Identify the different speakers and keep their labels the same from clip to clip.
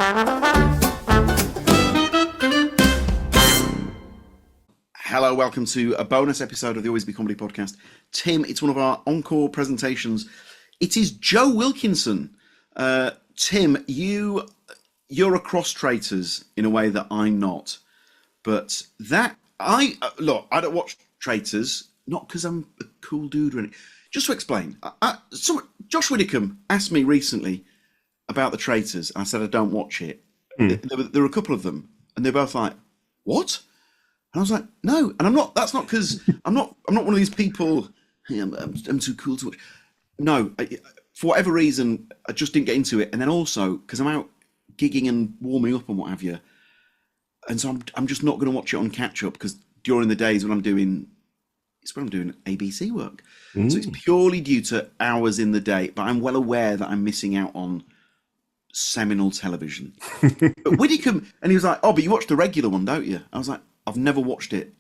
Speaker 1: Hello, welcome to a bonus episode of the Always Be Comedy podcast. Tim, it's one of our Encore presentations. It is Joe Wilkinson. Tim, you're a cross-traitors in a way that I'm not. But I don't watch Traitors, not because I'm a cool dude or anything. Just to explain, Josh Widdicombe asked me recently about the Traitors, and I said I don't watch it. There were a couple of them, and they're both like, "What?" And I was like, "No," and I'm not. That's not because I'm not one of these people. Hey, I'm too cool to watch. No, for whatever reason, I just didn't get into it, and then also because I'm out gigging and warming up and what have you, and so I'm just not going to watch it on catch up because during the days when I'm doing ABC work, so it's purely due to hours in the day. But I'm well aware that I'm missing out on seminal television. But Widdicombe, and he was like, "Oh, but you watch the regular one, don't you?" I was like, "I've never watched it."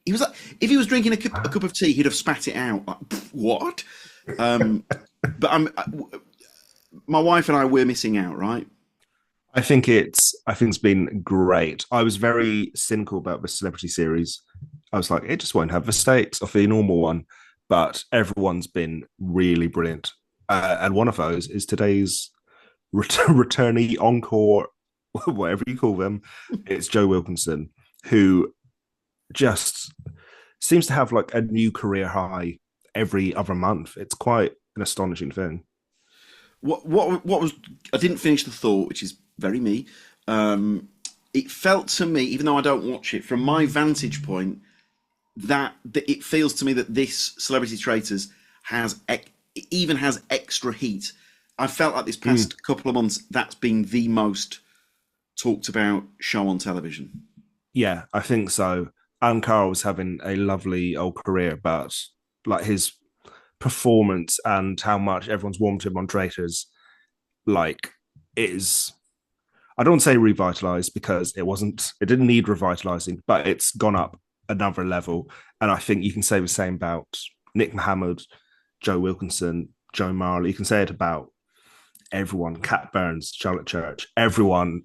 Speaker 1: He was like, if he was drinking a cup of tea, he'd have spat it out. Like, what? But my wife and I, we're missing out, right?
Speaker 2: I think it's been great. I was very cynical about the celebrity series. I was like, it just won't have the stakes of the normal one, but everyone's been really brilliant. And one of those is today's returnee Encore, whatever you call them. It's Joe Wilkinson, who just seems to have like a new career high every other month. It's quite an astonishing thing.
Speaker 1: What was? I didn't finish the thought, which is very me. It felt to me, even though I don't watch it, from my vantage point, that it feels to me that this Celebrity Traitors has extra heat. I felt like this past couple of months that's been the most talked about show on television.
Speaker 2: Yeah, I think so. Encore was having a lovely old career, but like his performance and how much everyone's warmed to him on Traitors, like, is, I don't want to say revitalized because it didn't need revitalizing, but it's gone up another level. And I think you can say the same about Nick Mohammed, Joe Wilkinson, Joe Marley. You can say it about everyone, Kat Burns, Charlotte Church, everyone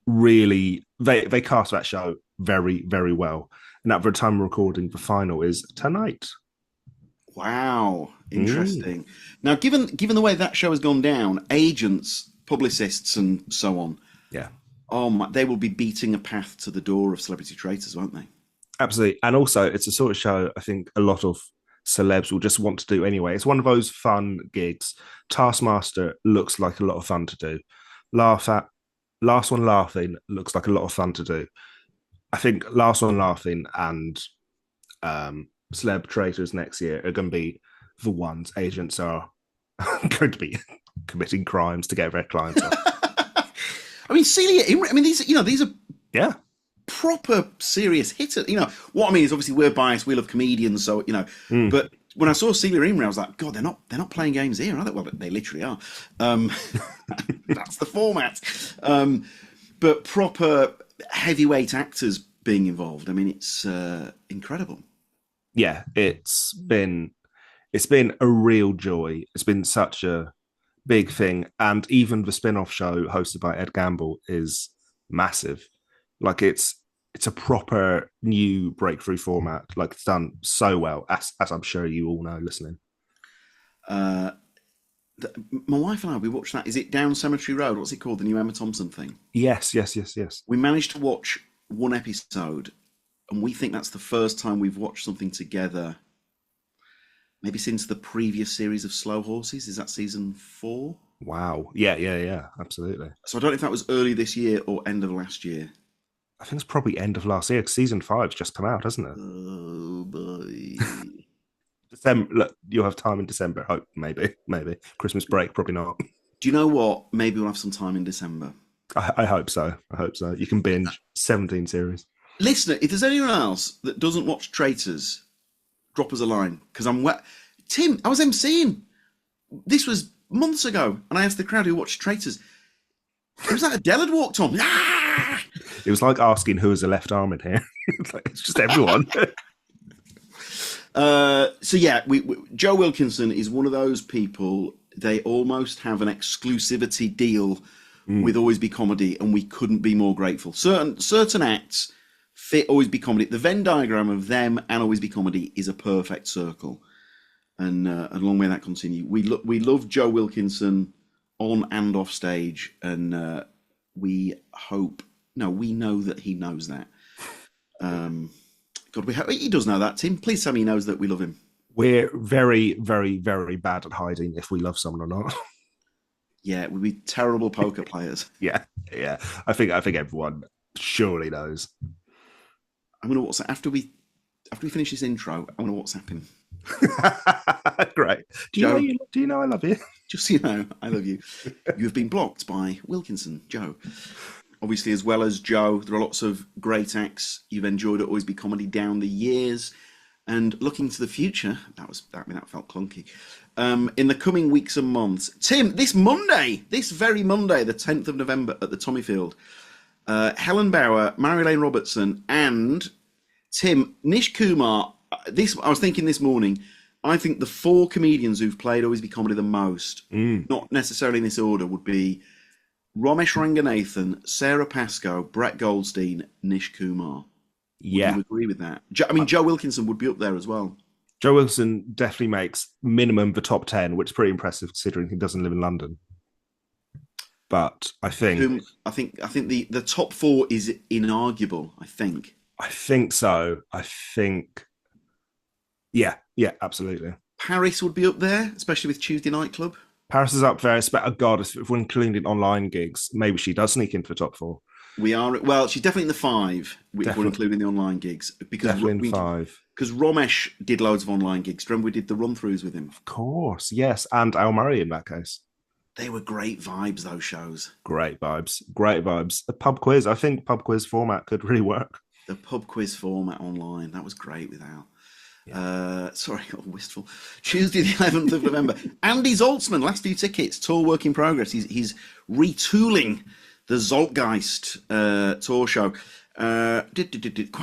Speaker 2: really, they cast that show very, very well. And at the time of recording, the final is tonight.
Speaker 1: Wow, interesting. Now, given the way that show has gone down, agents, publicists, and so on,
Speaker 2: Yeah,
Speaker 1: they will be beating a path to the door of Celebrity Traitors, won't they?
Speaker 2: absolutely. And also, it's a sort of show I think a lot of celebs will just want to do anyway. It's one of those fun gigs. Taskmaster looks like a lot of fun to do. Last One Laughing looks like a lot of fun to do. I think Last One Laughing and Celeb Traitors next year are going to be the ones agents are going to be committing crimes to get their clients off.
Speaker 1: I mean, Celia Imrie, I mean, these are
Speaker 2: Yeah.
Speaker 1: proper serious hitters. What I mean is obviously we're biased, we love comedians, so but when I saw Celia Imrie, I was like, God, they're not playing games here, are they? Well, they literally are. That's the format. But proper heavyweight actors being involved. I mean, it's incredible.
Speaker 2: Yeah, it's been a real joy. It's been such a big thing. And even the spin-off show hosted by Ed Gamble is massive. Like it's a proper new breakthrough format. Like it's done so well, as I'm sure you all know listening.
Speaker 1: Uh, my wife and I, we watched that. Is it Down Cemetery Road? What's it called? The new Emma Thompson thing?
Speaker 2: Yes.
Speaker 1: We managed to watch one episode, and we think that's the first time we've watched something together, maybe since the previous series of Slow Horses. Is that season 4?
Speaker 2: Wow. Yeah, absolutely.
Speaker 1: So I don't know if that was early this year or end of last year.
Speaker 2: I think it's probably end of last year. Season 5's just come out, hasn't it?
Speaker 1: Oh boy.
Speaker 2: December. Look, you'll have time in December. Hope maybe Christmas break. Probably not.
Speaker 1: Do you know what? Maybe we'll have some time in December.
Speaker 2: I hope so. You can binge 17 series.
Speaker 1: Listener, if there's anyone else that doesn't watch Traitors, drop us a line because I'm wet. Tim, I was emceeing. This was months ago, and I asked the crowd who watched Traitors. It was like Adele had walked on. Ah!
Speaker 2: It was like asking who was the left arm in here. It's just everyone.
Speaker 1: So yeah, Joe Wilkinson is one of those people. They almost have an exclusivity deal with Always Be Comedy, and we couldn't be more grateful. Certain acts fit Always Be Comedy. The Venn diagram of them and Always Be Comedy is a perfect circle, and long may that continue. We love Joe Wilkinson on and off stage, and we know that he knows that. He does know that. Tim, please tell me he knows that we love him.
Speaker 2: We're very, very, very bad at hiding if we love someone or not.
Speaker 1: Yeah, we'd be terrible poker players.
Speaker 2: Yeah. I think everyone surely knows.
Speaker 1: I'm gonna WhatsApp after we finish this intro. I'm gonna WhatsApp him.
Speaker 2: Great. Do you know I love you?
Speaker 1: Just so you know, I love you. You have been blocked by Wilkinson, Joe. Obviously, as well as Joe, there are lots of great acts you've enjoyed at Always Be Comedy down the years. And looking to the future, that felt clunky. In the coming weeks and months, Tim, this very Monday, the 10th of November at the Tommyfield, Helen Bauer, Mary-Lane Robertson, and Tim, Nish Kumar. I was thinking this morning, I think the 4 comedians who've played Always Be Comedy the most, not necessarily in this order, would be Ramesh Ranganathan, Sarah Pascoe, Brett Goldstein, Nish Kumar.
Speaker 2: Yeah.
Speaker 1: Would you agree with that? Joe Wilkinson would be up there as well.
Speaker 2: Joe Wilkinson definitely makes minimum the top 10, which is pretty impressive considering he doesn't live in London. But I think
Speaker 1: the top 4 is inarguable. I think
Speaker 2: so. Yeah, absolutely.
Speaker 1: Paris would be up there, especially with Tuesday Night Club.
Speaker 2: Paris is up there. God, if we're including online gigs, maybe she does sneak into the top 4.
Speaker 1: We are, well, she's definitely in the 5 if we're including the online gigs.
Speaker 2: Definitely in the 5.
Speaker 1: Because Ramesh did loads of online gigs. Remember we did the run-throughs with him?
Speaker 2: Of course, yes. And Al Murray in that case.
Speaker 1: They were great vibes, those shows.
Speaker 2: Great vibes. The pub quiz. I think pub quiz format could really work.
Speaker 1: The pub quiz format online. That was great with Al. Yeah. Sorry, got wistful. Tuesday, the 11th of November. Andy Zaltzman, last few tickets, tour work in progress. He's retooling the Zeitgeist tour show. Quite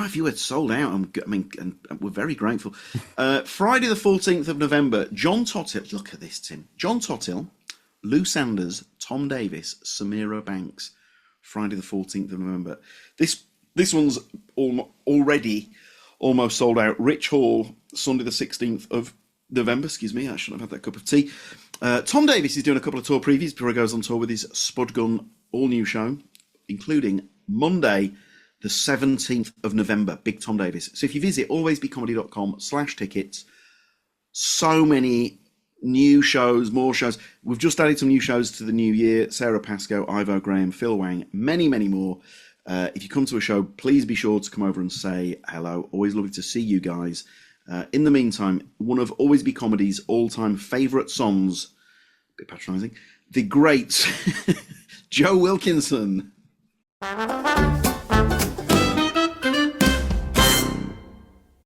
Speaker 1: a few had sold out. And we're very grateful. Friday, the 14th of November, John Tottill. Look at this, Tim. John Tottill, Lou Sanders, Tom Davis, Samira Banks. Friday, the 14th of November. This one's already almost sold out. Rich Hall, Sunday the 16th of November. Excuse me, I shouldn't have had that cup of tea. Tom Davis is doing a couple of tour previews before he goes on tour with his Spud Gun all-new show, including Monday, the 17th of November. Big Tom Davis. So if you visit alwaysbecomedy.com/tickets, so many new shows, more shows. We've just added some new shows to the new year. Sarah Pascoe, Ivo Graham, Phil Wang, many, many more. If you come to a show, please be sure to come over and say hello. Always lovely to see you guys. In the meantime, one of Always Be Comedy's all-time favourite songs, a bit patronising, the great Joe Wilkinson.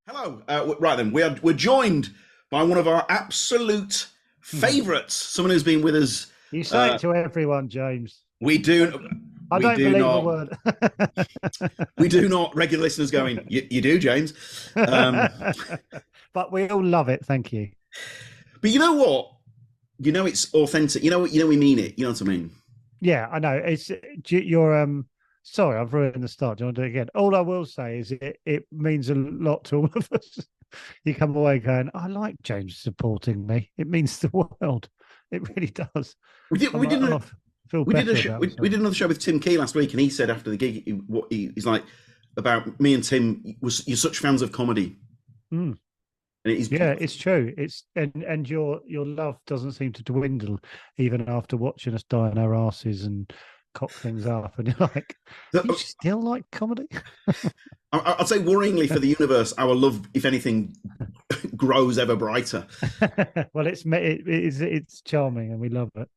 Speaker 1: Hello. Right then, we're joined by one of our absolute favourites, someone who's been with us.
Speaker 3: You say it to everyone, James.
Speaker 1: We do.
Speaker 3: I don't believe a word.
Speaker 1: We do not. Regular listeners going, you do, James.
Speaker 3: But we all love it. Thank you.
Speaker 1: But you know what? You know it's authentic. You know we mean it. You know what I mean?
Speaker 3: Yeah, I know. You're sorry, I've ruined the start. Do you want to do it again? All I will say is it means a lot to all of us. You come away going, I like James supporting me. It means the world. It really does. We did another show
Speaker 1: with Tim Key last week, and he said after the gig, he's like about me and Tim. You're such fans of comedy.
Speaker 3: Mm. And it's true. It's and your love doesn't seem to dwindle even after watching us die on our asses and cock things up. And you're like, you still like comedy?
Speaker 1: I'd say worryingly for the universe, our love, if anything, grows ever brighter.
Speaker 3: Well, it's charming, and we love it.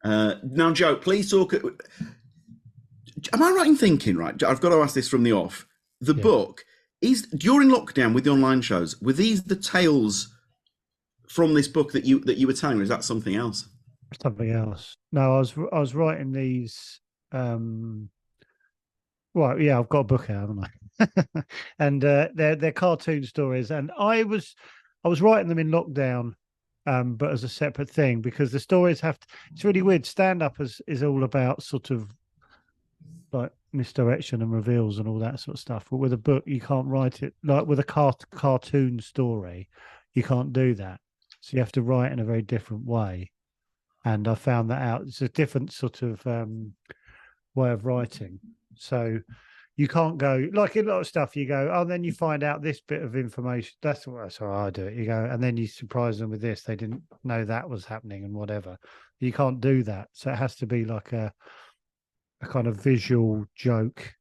Speaker 1: Now, Joe, please talk. Am I right in thinking? Right, I've got to ask this from the off. The book is during lockdown with the online shows. Were these the tales from this book that you were telling, or is that something else?
Speaker 3: Something else. No, I was writing these. Well, yeah, I've got a book out, haven't I? And they're cartoon stories, and I was writing them in lockdown but as a separate thing, because the stories have to, it's really weird. Stand up is all about sort of like misdirection and reveals and all that sort of stuff. But with a book, you can't write it like with a cartoon story, you can't do that. So you have to write in a very different way. And I found that out. It's a different sort of way of writing. So you can't go like in a lot of stuff. You go, oh, then you find out this bit of information. That's how I do it. You go, and then you surprise them with this. They didn't know that was happening and whatever. You can't do that. So it has to be like a kind of visual joke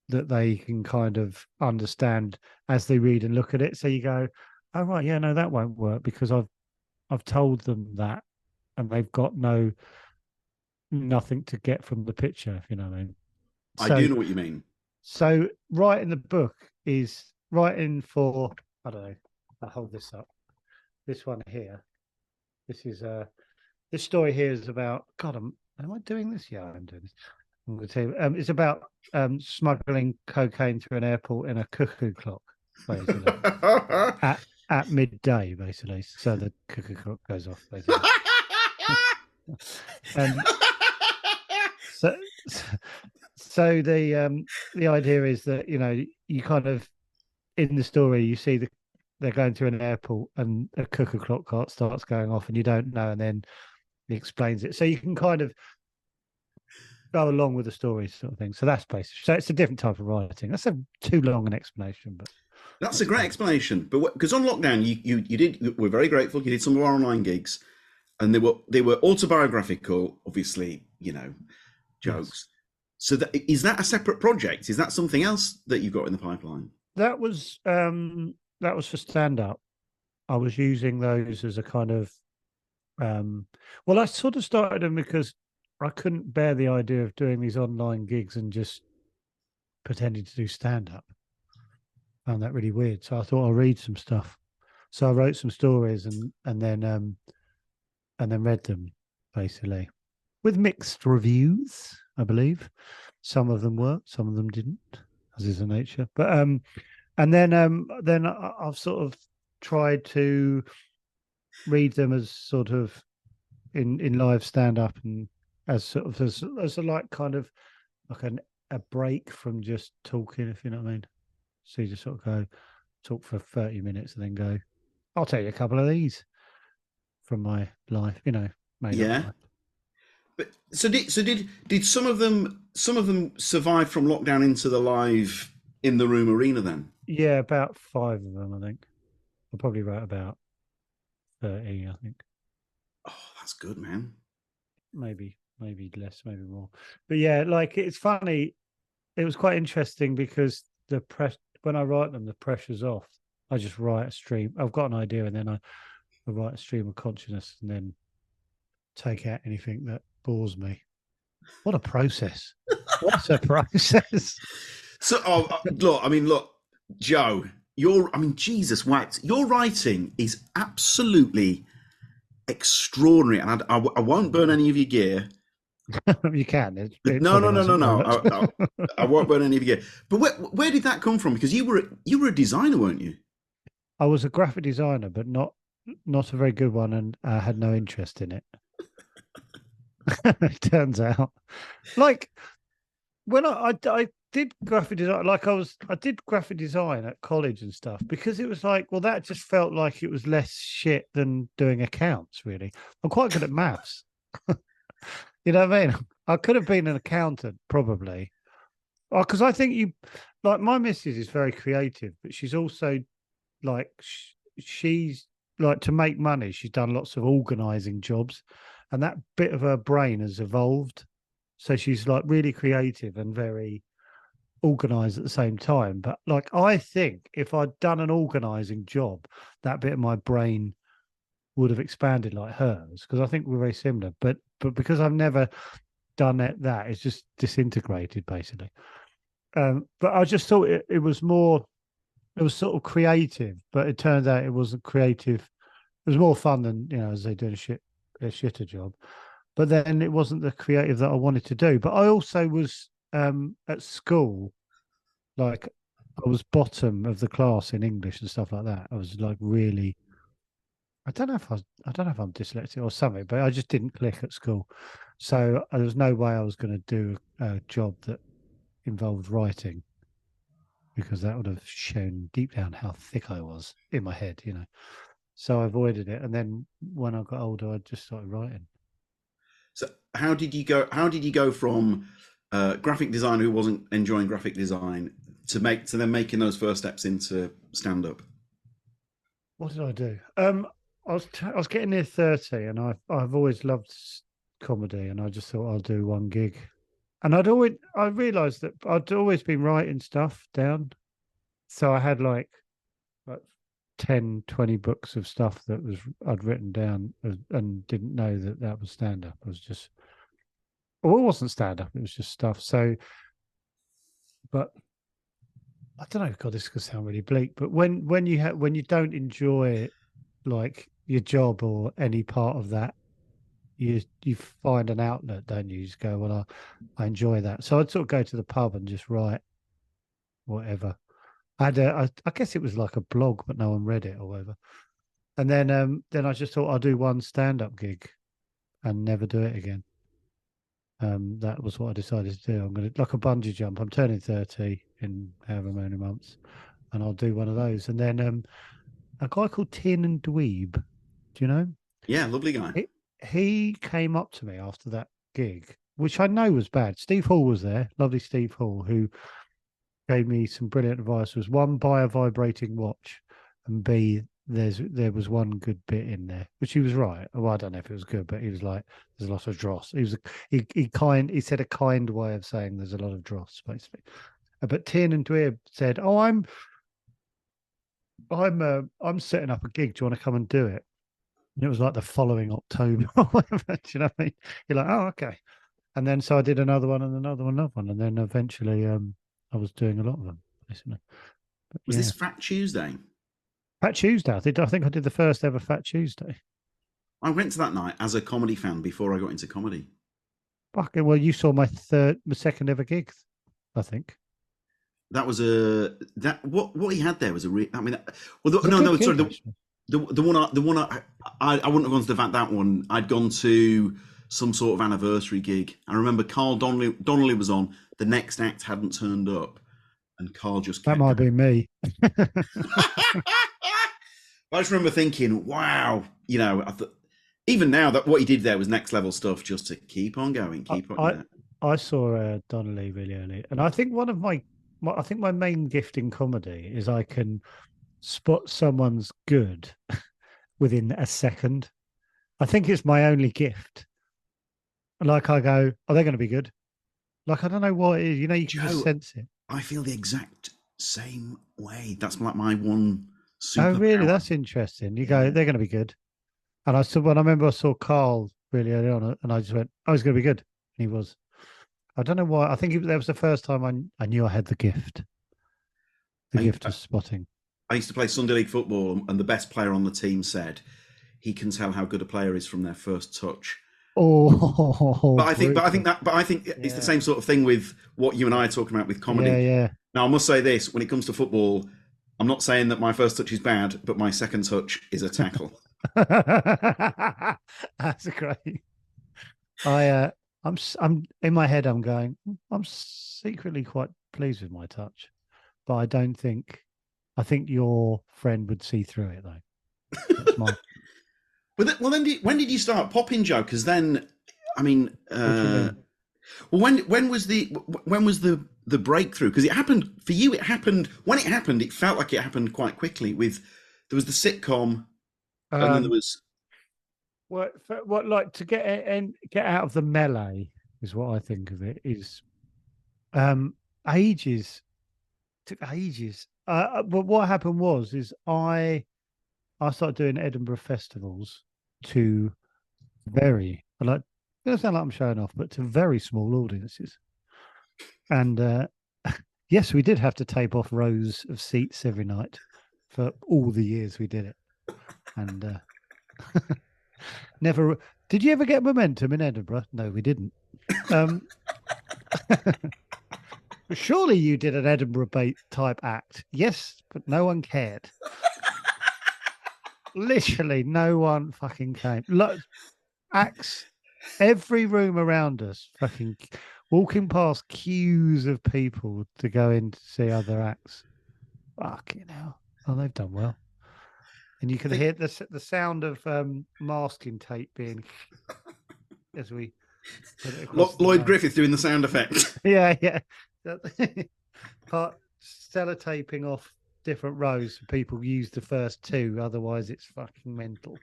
Speaker 3: that they can kind of understand as they read and look at it. So you go, oh right, yeah, no, that won't work because I've told them that, and they've got nothing to get from the picture. If you know what I mean.
Speaker 1: I do know what you mean.
Speaker 3: So writing the book is writing for, I don't know, I'll hold this up. This one here. This is this story here is about am I doing this? Yeah, I'm doing this. I'm going to tell you. It's about smuggling cocaine through an airport in a cuckoo clock, basically. at midday, basically. So the cuckoo clock goes off, basically. So the idea is that you kind of in the story you see they're going through an airport and a cuckoo clock starts going off and you don't know, and then he explains it, so you can kind of go along with the story sort of thing. So that's basically, so it's a different type of writing. That's too long an explanation, but
Speaker 1: that's a great explanation. But because on lockdown we're very grateful you did some of our online gigs, and they were autobiographical, obviously, jokes. Yes. So is that a separate project? Is that something else that you've got in the pipeline?
Speaker 3: That was for stand up. I was using those as a kind of well, I sort of started them because I couldn't bear the idea of doing these online gigs and just pretending to do stand up. Found that really weird. So I thought I'll read some stuff. So I wrote some stories and then read them, basically, with mixed reviews, I believe. Some of them worked, some of them didn't, as is the nature. But and then I've sort of tried to read them as sort of in live stand up and as sort of as a like kind of like a break from just talking, if you know what I mean. So you just sort of go talk for 30 minutes and then go, I'll tell you a couple of these from my life, made up life.
Speaker 1: But so did some of them survive from lockdown into the live in the room arena then?
Speaker 3: Yeah, about 5 of them, I think. I probably wrote about 30, I think.
Speaker 1: Oh, that's good, man.
Speaker 3: Maybe less, maybe more. But yeah, like it's funny. It was quite interesting because when I write them, the pressure's off. I just write a stream. I've got an idea, and then I write a stream of consciousness, and then take out anything that bores me. What a process! What's a process?
Speaker 1: So, look, Joe, Jesus wax, your writing is absolutely extraordinary, and I won't burn any of your gear.
Speaker 3: You can.
Speaker 1: No. I won't burn any of your gear. But where did that come from? Because you were a designer, weren't you?
Speaker 3: I was a graphic designer, but not a very good one, and I had no interest in it. It turns out, like when I did graphic design, I did graphic design at college and stuff because it was like, well, that just felt like it was less shit than doing accounts. Really, I'm quite good at maths. You know what I mean? I could have been an accountant probably, because I think like my missus is very creative, but she's also like she's like to make money. She's done lots of organizing jobs, and that bit of her brain has evolved. So she's like really creative and very organized at the same time. But like, I think if I'd done an organizing job, that bit of my brain would have expanded like hers, because I think we're very similar. But because I've never done that, it's just disintegrated basically. But I just thought it was more, it was sort of creative, but it turns out it wasn't creative. It was more fun than, as they do a shitter job. But then it wasn't the creative that I wanted to do. But I also was at school, like I was bottom of the class in English and stuff like that. I was like really I don't know if I'm dyslexic or something, but I just didn't click at school. So there was no way I was going to do a job that involved writing, because that would have shown deep down how thick I was in my head, you know. So I avoided it. And then when I got older, I just started writing.
Speaker 1: So how did you go? How did you go from graphic designer who wasn't enjoying graphic design to then making those first steps into stand up?
Speaker 3: What did I do? I was getting near 30, and I've always loved comedy, and I just thought I'll do one gig. And I realised that I'd always been writing stuff down, so I had like 10, 20 books of stuff that I'd written down, and didn't know that was stand up. It was just, well, it wasn't stand up. It was just stuff. So, but I don't know. God, this could sound really bleak, but when you don't enjoy like your job or any part of that, you find an outlet, don't you? You just go, well, I enjoy that. So I'd sort of go to the pub and just write whatever. I guess it was like a blog, but no one read it or whatever. And then I just thought I'll do one stand-up gig and never do it again. That was what I decided to do. I'm going to, like a bungee jump. I'm turning 30 in however many months, and I'll do one of those. And then a guy called Tin and Dweeb, do you know?
Speaker 1: Yeah, lovely guy.
Speaker 3: He came up to me after that gig, which I know was bad. Steve Hall was there, lovely Steve Hall, who gave me some brilliant advice. Was one, buy a vibrating watch, and B, there was one good bit in there, which he was right. Well, I don't know if it was good, but he was like, there's a lot of dross. He said a kind way of saying there's a lot of dross, basically. But Tin and Dweeb said, "Oh, I'm setting up a gig. Do you want to come and do it?" And it was like the following October or whatever. Do you know what I mean? You're like, oh, okay. And then so I did another one and another one, and then eventually I was doing a lot of them, basically. But,
Speaker 1: Was this Fat Tuesday?
Speaker 3: Fat Tuesday? I think I did the first ever Fat Tuesday.
Speaker 1: I went to that night as a comedy fan before I got into comedy.
Speaker 3: Fucking well, you saw my second ever gig, I think.
Speaker 1: That was what he had there was sorry. The one I wouldn't have gone to that one. I'd gone to some sort of anniversary gig. I remember Carl Donnelly was on. The next act hadn't turned up, and Carl just kept
Speaker 3: that might be me.
Speaker 1: I just remember thinking, wow, you know, I thought even now that what he did there was next level stuff, just to keep on going,
Speaker 3: I saw Donnelly really early, and I think one of my main gift in comedy is I can spot someone's good within a second. I think it's my only gift. Like I go, are they going to be good? Like, I don't know what it is. You know, you can just sense it.
Speaker 1: I feel the exact same way. That's like my one superpower.
Speaker 3: Oh, really? That's interesting. You go, they're going to be good. And I remember I saw Carl really early on, and I just went, oh, he's going to be good. And he was. I don't know why. I think that was the first time I knew I had the gift. The gift of spotting.
Speaker 1: I used to play Sunday League football, and the best player on the team said he can tell how good a player is from their first touch.
Speaker 3: Oh,
Speaker 1: but I think it's the same sort of thing with what you and I are talking about with comedy.
Speaker 3: Yeah.
Speaker 1: Now, I must say this: when it comes to football, I'm not saying that my first touch is bad, but my second touch is a tackle.
Speaker 3: That's great. I'm in my head. I'm going. I'm secretly quite pleased with my touch, but I don't think. I think your friend would see through it, though. That's my...
Speaker 1: Well, then, when did you start popping, Joe? Because then, I mean, when was the breakthrough? Because it happened for you. It happened when it happened. It felt like it happened quite quickly. There was the sitcom, and then there was
Speaker 3: what like to get out of the melee is what I think of it is. Ages took ages. But what happened is I started doing Edinburgh festivals to very, like, it doesn't sound like I'm showing off, but to very small audiences. And yes, we did have to tape off rows of seats every night for all the years we did it. And never did you ever get momentum in Edinburgh? No, we didn't. Surely you did an Edinburgh type act. Yes, but no one cared. Literally, no one fucking came. Look, acts, every room around us, fucking walking past queues of people to go in to see other acts. Fucking hell. Oh, they've done well. And you can hear the sound of masking tape being as we put it across.
Speaker 1: Lloyd Griffith doing the sound effect.
Speaker 3: Yeah. Part sellotaping off different rows so people use the first two, otherwise it's fucking mental.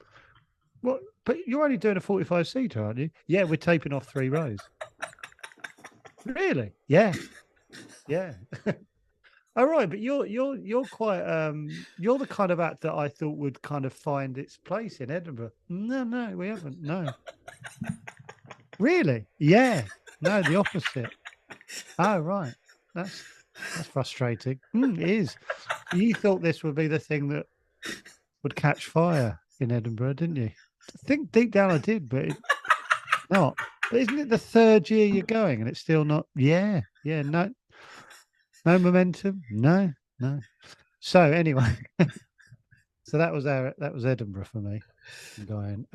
Speaker 3: What? But you're only doing a 45-seater, aren't you? Yeah, we're taping off 3 rows. Really? Yeah. All right, but you're quite you're the kind of act that I thought would kind of find its place in Edinburgh. No, we haven't. No. Really? Yeah. No, the opposite. Oh, right. That's frustrating. It is. You thought this would be the thing that would catch fire in Edinburgh, didn't you? I think deep down I did, but it's not. But isn't it the 3rd year you're going and it's still not? Yeah. No momentum. No. So anyway, so that was Edinburgh for me. Going.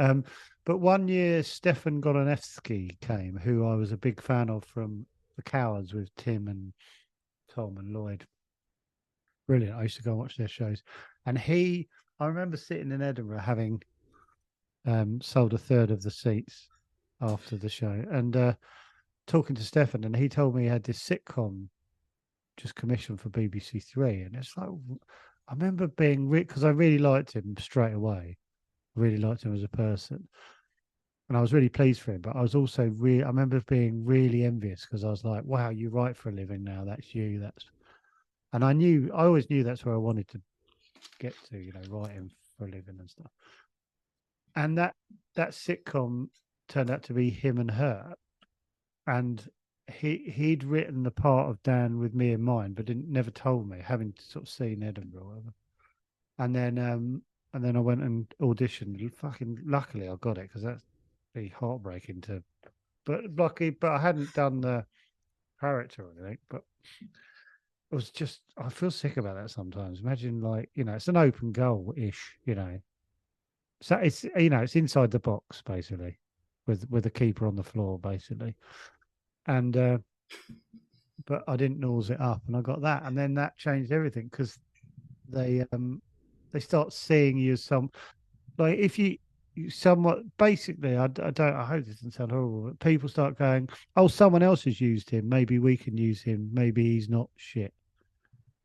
Speaker 3: But one year Stefan Golonevsky came, who I was a big fan of from The Cowards with Tim and Tom and Lloyd. Brilliant. I used to go and watch their shows. And I remember sitting in Edinburgh having sold a 1/3 of the seats after the show and talking to Stefan, and he told me he had this sitcom just commissioned for BBC Three. And it's like, I remember being, because I really liked him straight away. Really liked him as a person. And I was really pleased for him, but I was also I remember being really envious because I was like, wow, you write for a living now. That's you. And I always knew that's where I wanted to get to, writing for a living and stuff. And that sitcom turned out to be him and her. And he'd written the part of Dan with me in mind, but never told me, having sort of seen Edinburgh or whatever. And then I went and auditioned. Fucking luckily I got it, because that's be heartbreaking to, but I hadn't done the character or anything. But it was just, I feel sick about that sometimes. Imagine, it's an open goal ish, So it's it's inside the box basically, with the keeper on the floor basically, and but I didn't nose it up, and I got that, and then that changed everything because they start seeing you as if you somewhat basically. I hope this doesn't sound horrible, but people start going, oh, someone else has used him, maybe we can use him, maybe he's not shit.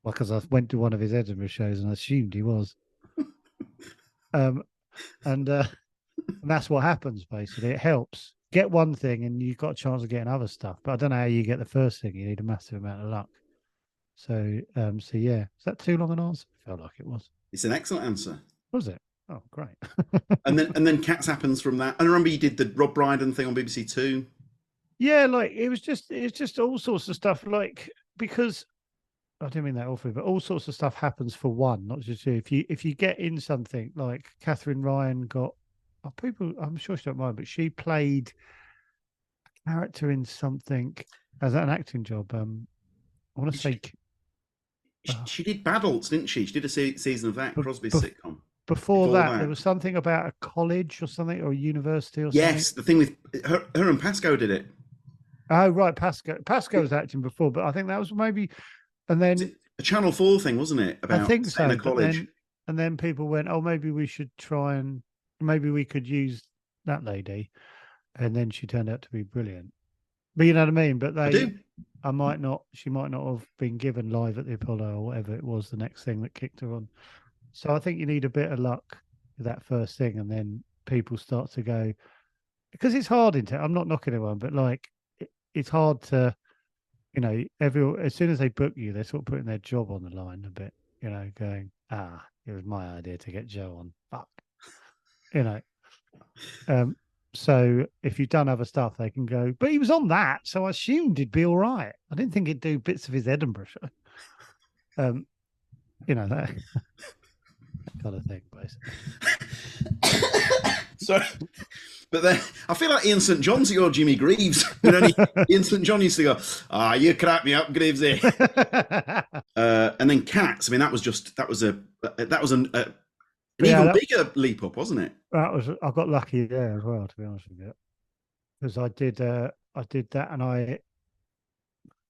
Speaker 3: Well, because I went to one of his Edinburgh shows and I assumed he was. And that's what happens basically. It helps. Get one thing and you've got a chance of getting other stuff. But I don't know how you get the first thing. You need a massive amount of luck. So yeah. Is that too long an answer? Felt like it was.
Speaker 1: It's an excellent answer.
Speaker 3: Was it? Oh, great.
Speaker 1: and then Cats happens from that. And I remember you did the Rob Brydon thing on BBC Two.
Speaker 3: Yeah, it was just all sorts of stuff. Because I didn't mean that awfully, but all sorts of stuff happens for one, not just you. If you get in something like Catherine Ryan got, people, I'm sure she don't mind, but she played a character in something as an acting job. I want to say
Speaker 1: she did Badults, didn't she? She did a season of that Crosby sitcom.
Speaker 3: Before that, there was something about a college or something, or a university or something.
Speaker 1: Yes, the thing with her and Pascoe did it.
Speaker 3: Oh, right, Pascoe was acting before, but I think that was maybe, and then
Speaker 1: a Channel 4 thing, wasn't it? About
Speaker 3: I think so.
Speaker 1: A college.
Speaker 3: And then people went, oh, maybe we should try and maybe we could use that lady, and then she turned out to be brilliant. But you know what I mean? But she might not have been given Live at the Apollo or whatever it was, the next thing that kicked her on. So I think you need a bit of luck with that first thing, and then people start to go, because it's hard. I'm not knocking anyone, but it's hard to, as soon as they book you, they're sort of putting their job on the line a bit, going, it was my idea to get Joe on. Fuck. So if you've done other stuff, they can go, but he was on that, so I assumed he'd be all right. I didn't think he'd do bits of his Edinburgh show. That kind of thing, basically.
Speaker 1: Sorry. But then I feel like Ian St. John's your Jimmy Greaves. Ian St. John used to go, you crack me up, Greavesy. And then Cats. I mean, that was An
Speaker 3: Yeah,
Speaker 1: even bigger leap up, wasn't it?
Speaker 3: I got lucky there as well, to be honest with you, because I did that, and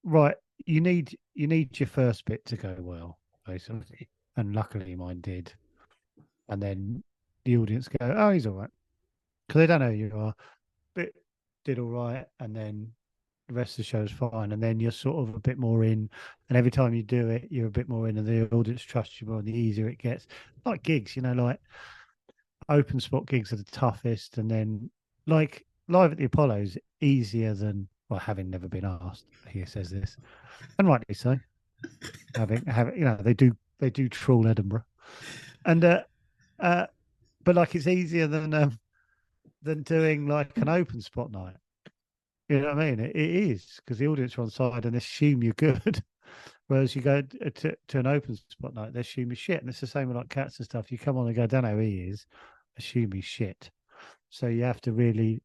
Speaker 3: right. You need your first bit to go well, basically, and luckily mine did, and then the audience go, "Oh, he's all right," because they don't know who you are. But did all right, and then the rest of the show's fine, and then you're sort of a bit more in, and every time you do it, you're a bit more in, and the audience trusts you more, and the easier it gets. Like gigs, like open spot gigs are the toughest, and then like live at the Apollo's easier than, well, having never been asked. He says this, and rightly so. Having they do trawl Edinburgh, and but like it's easier than doing like an open spot night. You know what I mean? It is, because the audience are on side and assume you're good. Whereas you go to an open spot night, they assume you're shit. And it's the same with like Cats and stuff. You come on and go, don't know who he is, assume he's shit. So you have to really,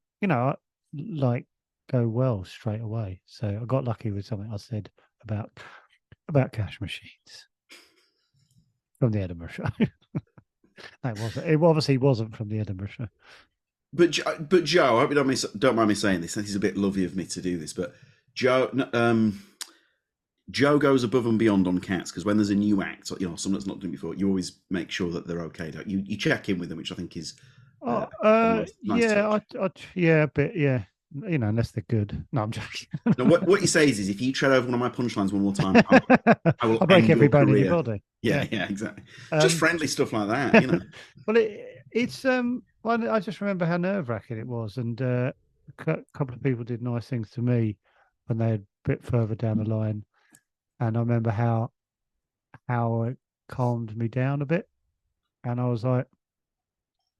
Speaker 3: like go well straight away. So I got lucky with something I said about cash machines from the Edinburgh show. That wasn't. It obviously wasn't from the Edinburgh show.
Speaker 1: But Joe, I hope you don't mind me saying this. This is a bit lovely of me to do this, but Joe, Joe goes above and beyond on Cats, because when there's a new act, someone that's not done it before, you always make sure that they're okay. Don't you? You check in with them, which I think is nice
Speaker 3: yeah,
Speaker 1: touch.
Speaker 3: yeah, but yeah, unless they're good. No, I'm joking.
Speaker 1: Now, what he says is, if you tread over one of my punchlines one more time, I will
Speaker 3: I'll break
Speaker 1: end
Speaker 3: every
Speaker 1: your
Speaker 3: bone in
Speaker 1: career.
Speaker 3: your body.
Speaker 1: Yeah, exactly. Just friendly stuff like that,
Speaker 3: Well, it's well, I just remember how nerve-wracking it was, and a couple of people did nice things to me when they had a bit further down the line, and I remember how it calmed me down a bit, and I was like,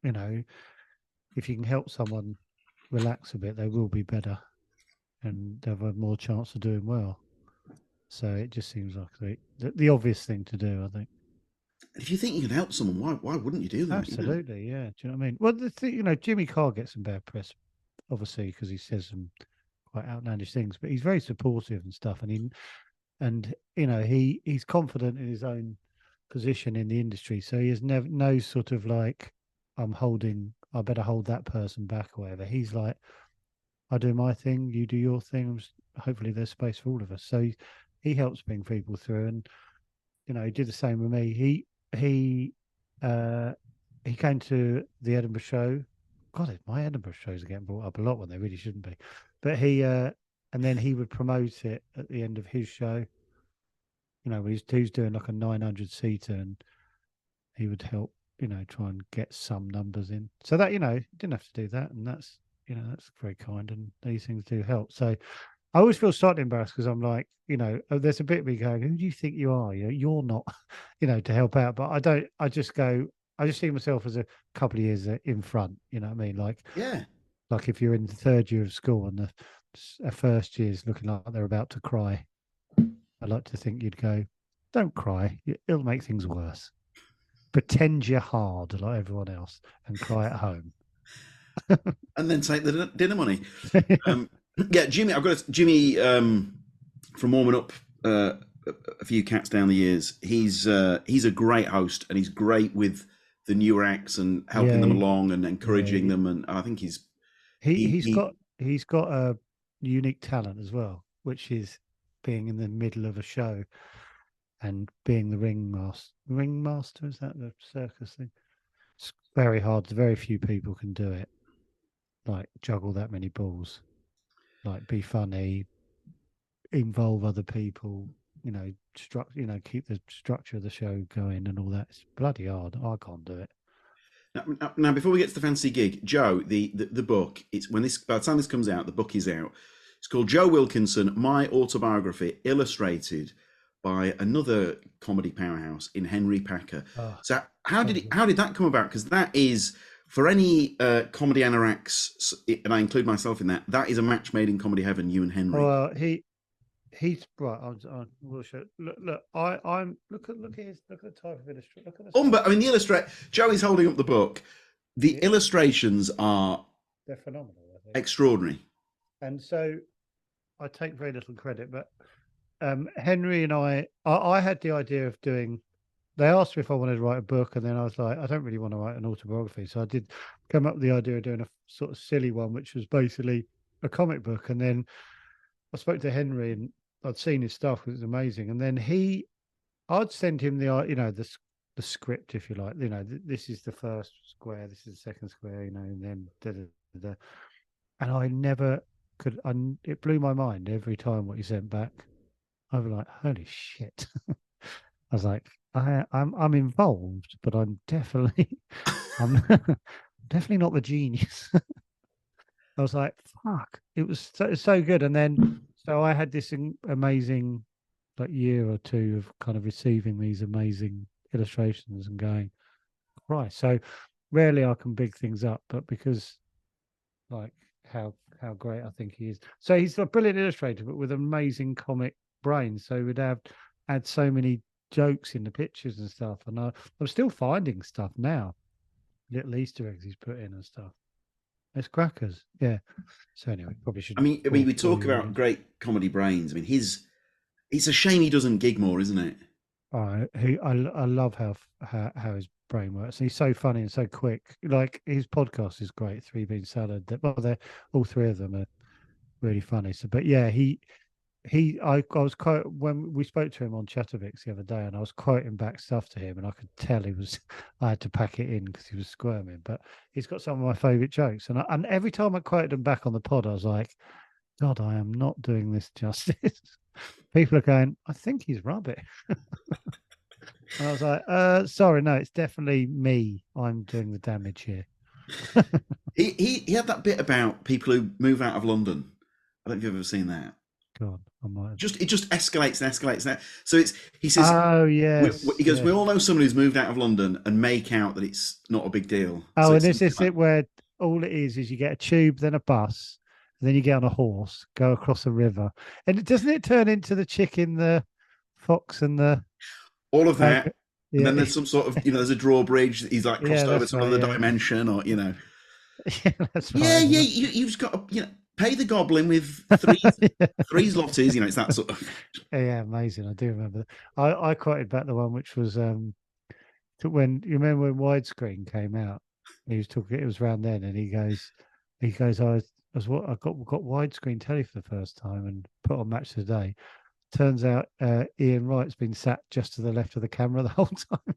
Speaker 3: if you can help someone relax a bit, they will be better, and they'll have more chance of doing well. So it just seems like the obvious thing to do, I think.
Speaker 1: If you think you can help someone, why wouldn't you do that?
Speaker 3: Absolutely, yeah. Do you know what I mean? Well, the thing, Jimmy Carr gets some bad press, obviously, because he says some quite outlandish things, but he's very supportive and stuff, and he's confident in his own position in the industry, so he has no sort of like, I better hold that person back or whatever. He's like, I do my thing, you do your thing. Hopefully, there's space for all of us. So he helps bring people through, and he did the same with me. He came to the Edinburgh show. God, my Edinburgh shows are getting brought up a lot when they really shouldn't be. But and then he would promote it at the end of his show. He's doing like a 900 seater, and he would help, try and get some numbers in. So that, didn't have to do that, and that's very kind, and these things do help. So I always feel slightly embarrassed, because I'm like, there's a bit of me going, who do you think you are? You're not, to help out. But I don't. I just see myself as a couple of years in front. You know what I mean? Like,
Speaker 1: Yeah.
Speaker 3: Like if you're in the third year of school and the first year's looking like they're about to cry, I like to think you'd go, don't cry. It'll make things worse. Pretend you're hard like everyone else and cry at home.
Speaker 1: And then take the dinner money. Yeah, Jimmy. I've got Jimmy from warming up a few Cats down the years. He's a great host, and he's great with the newer acts and helping them along and encouraging them. And I think he's got
Speaker 3: a unique talent as well, which is being in the middle of a show and being the ringmaster. Ringmaster, is that the circus thing? It's very hard. Very few people can do it. Like juggle that many balls, like be funny, involve other people, keep the structure of the show going and all that. It's bloody hard. I can't do it.
Speaker 1: Now, before we get to the fancy gig, Joe, the book, it's by the time this comes out, the book is out. It's called Joe Wilkinson, My Autobiography, illustrated by another comedy powerhouse in Henry Packer. So how did that come about? Because that is, for any comedy anoraks, and I include myself in that, that is a match made in comedy heaven, you and Henry.
Speaker 3: Well, he's right. I will show. Look, I'm look at the type of illustration.
Speaker 1: But I mean, the illustrate. Joe is holding up the book. The illustrations are
Speaker 3: they're phenomenal. I think.
Speaker 1: Extraordinary.
Speaker 3: And so, I take very little credit, but Henry and I had the idea of doing they asked me if I wanted to write a book, and then I was like, I don't really want to write an autobiography. So I did come up with the idea of doing a sort of silly one, which was basically a comic book. And then I spoke to Henry, and I'd seen his stuff; it was amazing. And then I'd send him the script, if you like. This is the first square, this is the second square, and then da, da, da, da. And I never could. It blew my mind every time what he sent back. I was like, holy shit! I was like, I'm involved, but I'm definitely I'm definitely not the genius. I was like, fuck! It was so good. And then so I had this amazing like year or two of kind of receiving these amazing illustrations and going, right. So rarely I can big things up, but because like how great I think he is. So he's a brilliant illustrator, but with amazing comic brain. So we'd add so many jokes in the pictures and stuff. And I'm still finding stuff now, little Easter eggs he's put in and stuff. It's crackers, yeah. So anyway, probably should.
Speaker 1: I mean, we talk about great comedy brains. I mean, it's a shame he doesn't gig more, isn't it?
Speaker 3: I love how his brain works. He's so funny and so quick. Like his podcast is great. Three Bean Salad. They're all three of them are really funny. So, but yeah, I was quite when we spoke to him on Chatterbox the other day, and I was quoting back stuff to him, and I could tell I had to pack it in because he was squirming. But he's got some of my favourite jokes, and every time I quoted him back on the pod, I was like, God, I am not doing this justice. People are going, I think he's rubbish. And I was like, sorry, no, it's definitely me. I'm doing the damage here.
Speaker 1: he had that bit about people who move out of London. I don't know if you've ever seen that.
Speaker 3: God, I might have.
Speaker 1: It just escalates and escalates. So he says,
Speaker 3: oh yes,
Speaker 1: he goes, we all know someone who's moved out of London and make out that it's not a big deal.
Speaker 3: Oh,
Speaker 1: so
Speaker 3: and this is it where all it is you get a tube, then a bus, and then you get on a horse, go across a river, and doesn't it turn into the chicken, the fox, and the
Speaker 1: all of that?
Speaker 3: Yeah.
Speaker 1: And then there's some sort of there's a drawbridge that he's like crossed over to another dimension, or
Speaker 3: Yeah, that's right.
Speaker 1: Yeah, you've got to pay the goblin with three zlotys. It's that sort of.
Speaker 3: Yeah, amazing. I do remember that. I quoted back the one which was when you remember when widescreen came out. He was talking. It was around then, and he goes, I got widescreen telly for the first time and put on Match Today. Turns out Ian Wright's been sat just to the left of the camera the whole time.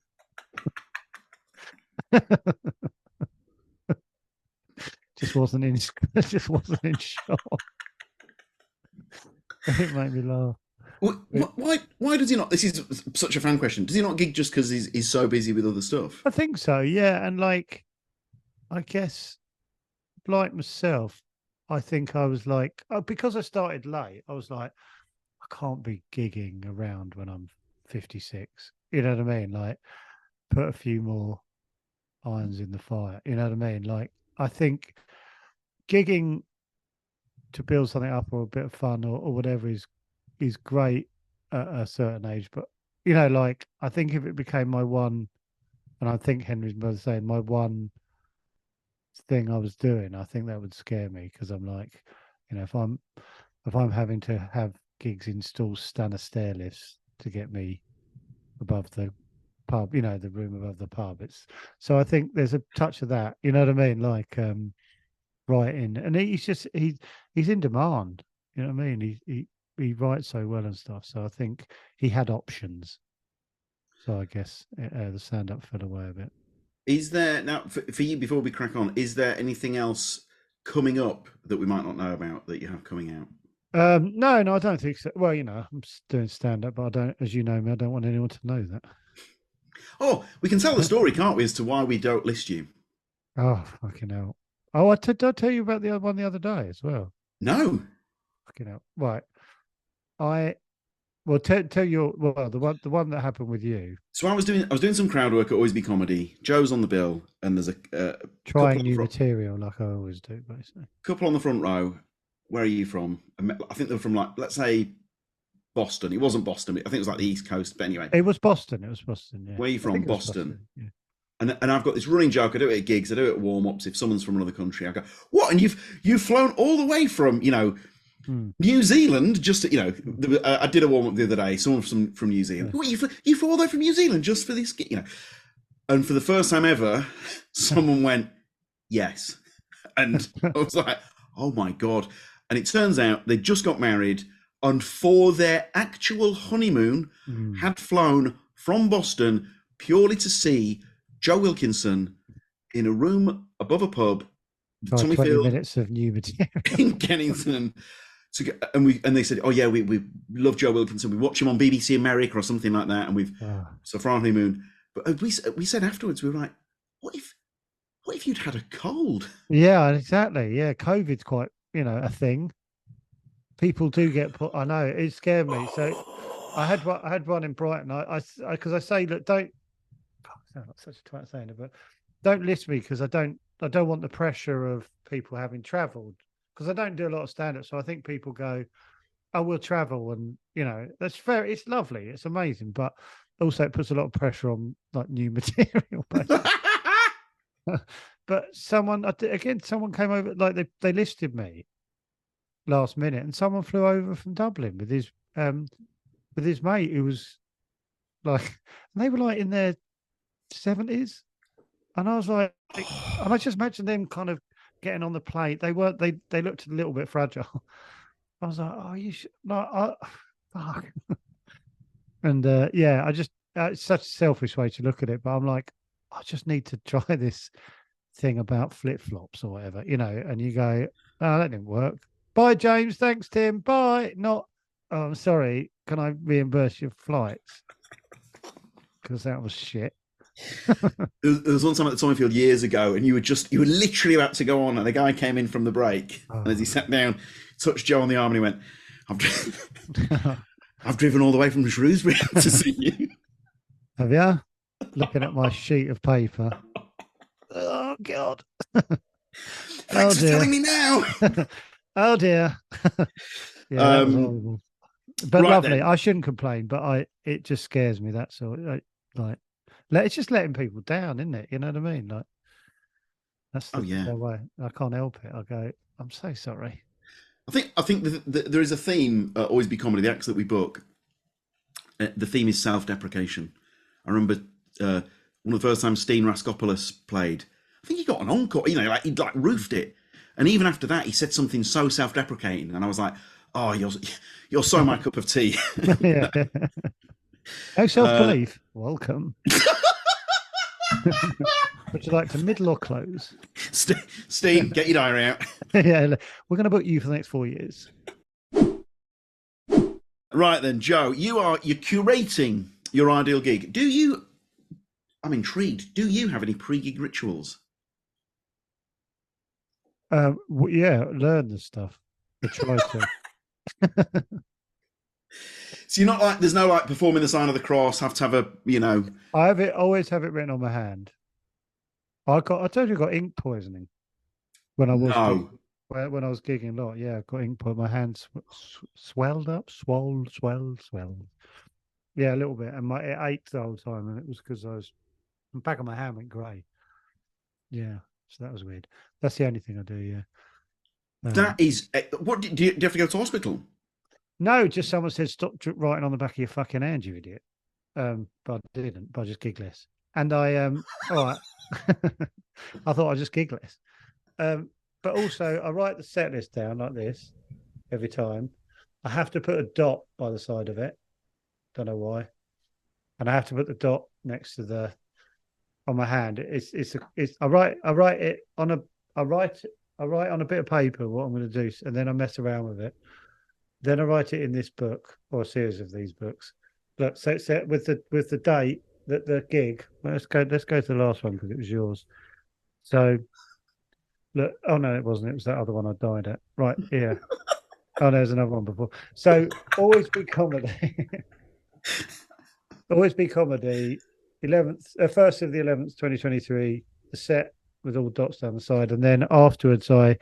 Speaker 3: just wasn't in shot. It made me laugh.
Speaker 1: Why does he not? This is such a fan question. Does he not gig just because he's so busy with other stuff?
Speaker 3: I think so, yeah. And like, I guess, like myself, I think I was like, because I started late, I was like, I can't be gigging around when I'm 56. You know what I mean? Like, put a few more irons in the fire. You know what I mean? Like, I think gigging to build something up or a bit of fun or whatever is great at a certain age. But, like, I think if it became my one, and I think Henry's brother saying my one thing I was doing, I think that would scare me because I'm like, if I'm having to have gigs install stand stair lifts to get me above the pub, the room above the pub. So I think there's a touch of that, you know what I mean? Like writing, and he's in demand, you know what I mean? He writes so well and stuff. So I think he had options. So I guess the stand up fell away a bit.
Speaker 1: Is there now for you before we crack on? Is there anything else coming up that we might not know about that you have coming out?
Speaker 3: No, I don't think so. Well, I'm doing stand up, but I don't, as you know me, I don't want anyone to know that.
Speaker 1: Oh, we can tell the story, can't we, as to why we don't list you?
Speaker 3: Oh, fucking hell. Oh, did I tell you about the other one the other day as well?
Speaker 1: No.
Speaker 3: Fucking hell. Right. Tell you the one that happened with you.
Speaker 1: So I was doing some crowd work at Always Be Comedy. Joe's on the bill, and there's a
Speaker 3: trying new material like I always do, basically.
Speaker 1: Couple on the front row. Where are you from? I think they're from, like, let's say Boston. It wasn't Boston. I think it was like the East Coast. But anyway,
Speaker 3: it was Boston. Yeah.
Speaker 1: Where are you from? Boston.
Speaker 3: Yeah.
Speaker 1: And I've got this running joke. I do it at gigs. I do it at warm ups. If someone's from another country, I go, "What? And you've flown all the way from New Zealand, just I did a warm up the other day. Someone from New Zealand.
Speaker 3: Yeah.
Speaker 1: What, you flew all the way from New Zealand just for this? And for the first time ever, someone went, yes, and I was like, oh my god! And it turns out they just got married, and for their actual honeymoon, had flown from Boston purely to see Joe Wilkinson in a room above a pub, the
Speaker 3: 20
Speaker 1: Tommyfield
Speaker 3: minutes of new material
Speaker 1: in Kennington. And they said, oh yeah, we love Joe Wilkinson. We watch him on BBC America or something like that. And so for our honeymoon. But we said afterwards, we were like, what if you'd had a cold?
Speaker 3: Yeah, exactly. Yeah, COVID's quite a thing. People do get put. I know it scared me. So I had one in Brighton. Because I say, look, don't. I sound like such a twat saying it, but don't list me because I don't want the pressure of people having travelled. Because I don't do a lot of stand-up, so I think people go, "Oh, we'll travel," and that's fair. It's lovely, it's amazing, but also it puts a lot of pressure on like new material. But someone came over, like they listed me last minute, and someone flew over from Dublin with his mate who was like, and they were like in their 70s, and I was like, and I just imagine them kind of getting on the plane. They looked a little bit fragile. I was like, oh, you should no, fuck. And I just it's such a selfish way to look at it, but I'm like, I just need to try this thing about flip-flops or whatever, and you go, oh, that didn't work. Bye, James. Thanks, Tim. Bye. Not, oh, I'm sorry. Can I reimburse your flights? Because that was shit.
Speaker 1: There was one time at the Tommyfield years ago, and you were literally about to go on, and the guy came in from the break, and as he sat down, touched Joe on the arm, and he went, I've driven all the way from Shrewsbury to see you.
Speaker 3: Have you? Looking at my sheet of paper. Oh God.
Speaker 1: Thanks for telling me now.
Speaker 3: Oh dear. Yeah, that was horrible. But right, lovely. Then. I shouldn't complain, but it just scares me. That's all. It's just letting people down, isn't it? You know what I mean? Like that's the way. I can't help it. I go, I'm so sorry.
Speaker 1: I think there is a theme. Always Be Comedy. The acts that we book. The theme is self-deprecation. I remember one of the first times Steen Raskopoulos played. I think he got an encore. He'd roofed it, and even after that, he said something so self-deprecating, and I was like, "Oh, you're so my cup of tea."
Speaker 3: Yeah. No self-belief. Welcome. Would you like to middle or close?
Speaker 1: Steen, get your diary out.
Speaker 3: Yeah, we're going to book you for the next 4 years.
Speaker 1: Right then, Joe, you're curating your ideal gig. I'm intrigued. Do you have any pre-gig rituals?
Speaker 3: Learn the stuff. I try to.
Speaker 1: So you're not like, there's no like performing the sign of the cross, have to have a,
Speaker 3: I always have it written on my hand. I told you I got ink poisoning when I was when I was gigging a lot. Yeah, I got ink poisoning. My hands swelled up, swelled. Yeah, a little bit, and it ached the whole time, and it was because the back of my hand went grey. Yeah, so that was weird. That's the only thing I do. Yeah.
Speaker 1: That is. What do you have to go to hospital?
Speaker 3: No, just someone said stop writing on the back of your fucking hand, you idiot. But I didn't. But I just gig less. And I all right. I thought I'd just gig less. But also I write the set list down like this every time. I have to put a dot by the side of it. Don't know why. And I have to put the dot next to on my hand. I write on a bit of paper what I'm going to do, and then I mess around with it. Then I write it in this book or a series of these books. Look, so it's with the date that the gig. Let's go to the last one because it was yours. So look, oh no, it wasn't. It was that other one I died at. Right, yeah. Oh, there's another one before. So always be comedy. Always be comedy. 11th, 1st of the 11th, 2023. The set with all dots down the side, and then afterwards, I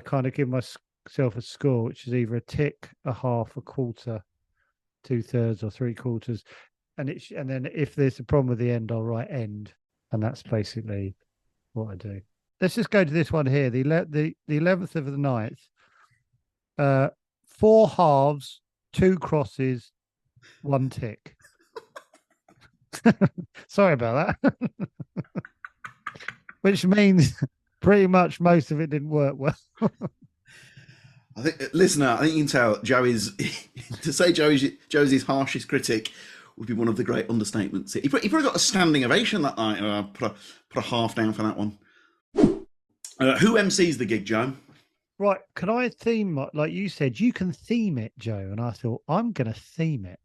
Speaker 3: kind of give myself a score, which is either a tick, a half, a quarter, 2/3, or 3/4, and then if there's a problem with the end, I'll write end, and that's basically what I do. Let's just go to this one here. The 11th of the 9th. 4 halves, 2 crosses, 1 tick. Sorry about that. Which means pretty much most of it didn't work well.
Speaker 1: I think, listener, I think you can tell Joe is to say Joe's his harshest critic would be one of the great understatements. He probably got a standing ovation that night. Put a half down for that one. Who MCs the gig, Joe?
Speaker 3: Right, can I theme, like you said, you can theme it, Joe, and I thought I'm going to theme it.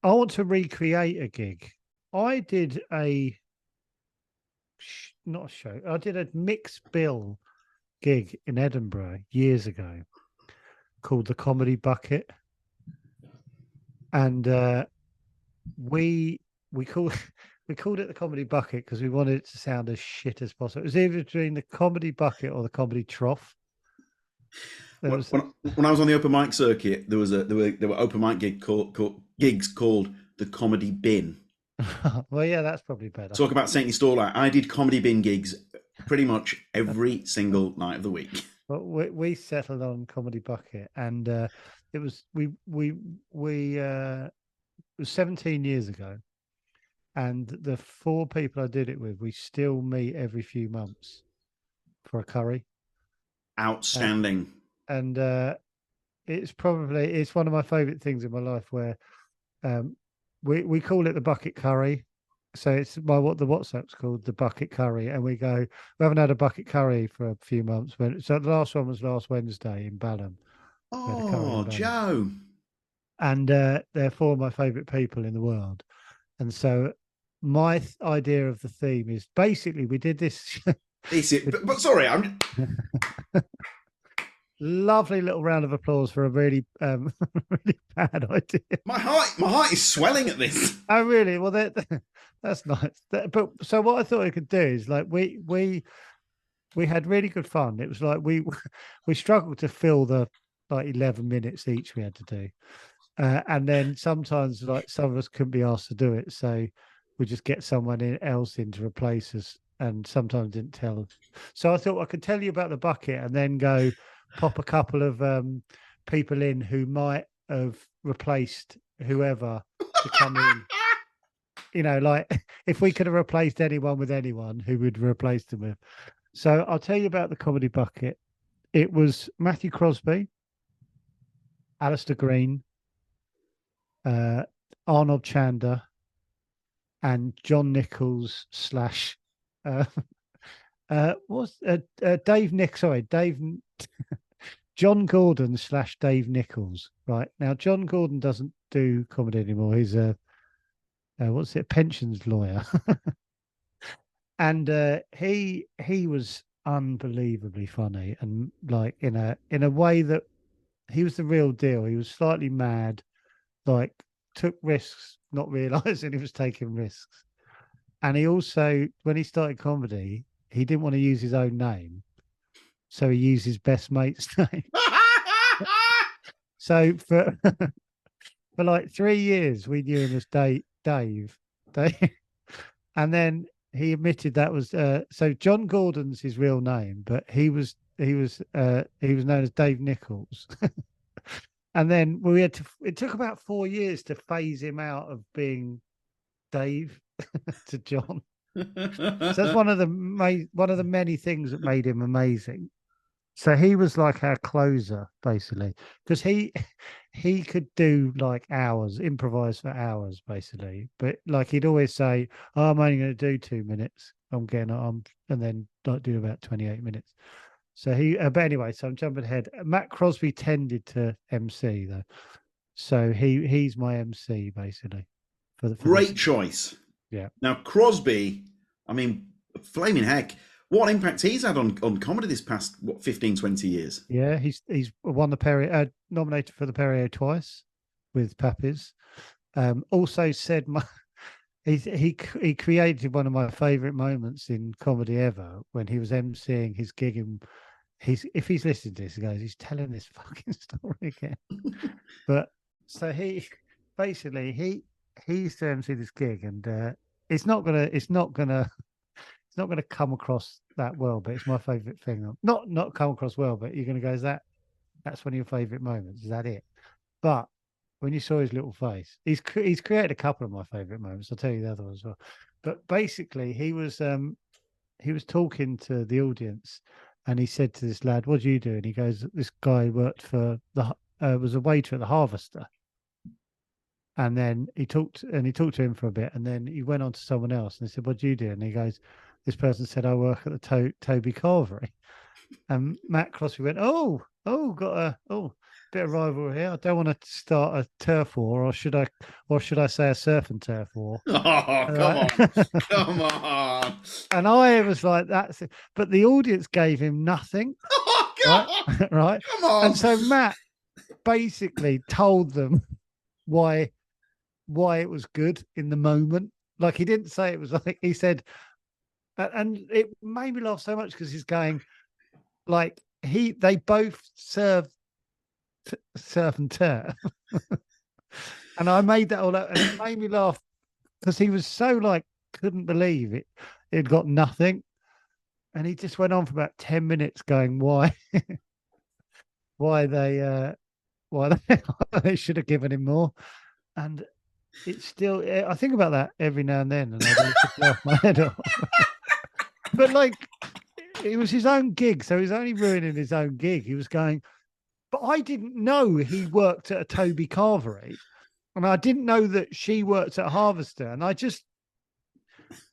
Speaker 3: I want to recreate a gig. I did not a show. I did a mixed bill gig in Edinburgh years ago called the Comedy Bucket, and we called it the Comedy Bucket because we wanted it to sound as shit as possible. It was either between the Comedy Bucket or the Comedy Trough.
Speaker 1: When I was on the open mic circuit, there were open mic gigs called the Comedy Bin.
Speaker 3: Well, yeah, that's probably better.
Speaker 1: Talk about Saint Stall out. I did Comedy Bin gigs pretty much every single night of the week.
Speaker 3: But we settled on Comedy Bucket, and it was it was 17 years ago, and the 4 people I did it with, we still meet every few months for a curry.
Speaker 1: Outstanding.
Speaker 3: And it's one of my favorite things in my life where we call it the bucket curry. So it's what the WhatsApp's called the bucket curry, and we haven't had a bucket curry for a few months. So the last one was last Wednesday in Balham.
Speaker 1: Oh, Joe!
Speaker 3: And they're 4 of my favorite people in the world, and so my idea of the theme is basically we did this.
Speaker 1: But sorry, I'm.
Speaker 3: Lovely little round of applause for a really, really bad idea.
Speaker 1: My heart is swelling at this.
Speaker 3: Oh, really? Well, that's nice. But so what I thought I could do is like we had really good fun. It was like we struggled to fill the like 11 minutes each we had to do, and then sometimes like some of us couldn't be asked to do it, so we just get someone else in to replace us, and sometimes didn't tell. So I thought I could tell you about the bucket and then go pop a couple of people in who might have replaced whoever to come in. You know, like if we could have replaced anyone with anyone, who would replace them with. So I'll tell you about the Comedy Bucket. It was Matthew Crosby, Alistair Green, Arnold Chander, and John Nichols John Gordon / Dave Nichols. Right now, John Gordon doesn't do comedy anymore. He's a pensions lawyer, and he was unbelievably funny, and like in a way that he was the real deal. He was slightly mad, like took risks, not realizing he was taking risks. And he also, when he started comedy, he didn't want to use his own name, so he used his best mate's name. So for like 3 years, we knew him as Dave, and then he admitted that was so John Gordon's his real name, but he was known as Dave Nichols. And then it took about 4 years to phase him out of being Dave to John. So that's one of the many things that made him amazing. So he was like our closer, basically, because he could do like hours, improvise for hours, basically. But like he'd always say, "Oh, I'm only going to do 2 minutes. And then like do about 28 minutes." So but anyway, so I'm jumping ahead. Matt Crosby tended to MC though, so he's my MC basically. For
Speaker 1: Great choice.
Speaker 3: Yeah.
Speaker 1: Now Crosby, I mean, flaming heck. What impact he's had on comedy this past 15, 20 years?
Speaker 3: Yeah, he's won the Perrier, nominated for the Perrier twice with Pappies. Also said he created one of my favourite moments in comedy ever when he was emceeing his gig. And if he's listening to this, he goes, he's telling this fucking story again. But so he used to MC this gig, and it's not gonna come across that well, but it's my favorite thing. Not come across well, but you're gonna go, is that That's one of your favourite moments. Is that it? But when you saw his little face, he's created a couple of my favourite moments. I'll tell you the other one as well. But basically, he was talking to the audience, and he said to this lad, "What do you do?" And he goes, "This guy worked for was a waiter at the Harvester." And then he talked to him for a bit, and then he went on to someone else, and they said, "What do you do?" And he goes, "This person said I work at the Toby Carvery." And Matt Crosby went, got a bit of rivalry here. I don't want to start a turf war, or should I say a surf and turf war?
Speaker 1: Oh, come on, come on!
Speaker 3: And I was like, "That's it." But the audience gave him nothing,
Speaker 1: Oh,
Speaker 3: right? Right.
Speaker 1: Come on!
Speaker 3: And so Matt basically told them why it was good in the moment. Like, he didn't say it was like, he said, and it made me laugh so much because he's going, like, they both surf and turf. And I made that all up, and it made me laugh because he was so like, couldn't believe it. It got nothing. And he just went on for about 10 minutes going, why why they they should have given him more. And it's still, I think about that every now and then, and I just laugh my head off. But like, it was his own gig, so he's only ruining his own gig. He was going, but I didn't know he worked at a Toby Carvery, and I didn't know that she worked at Harvester, and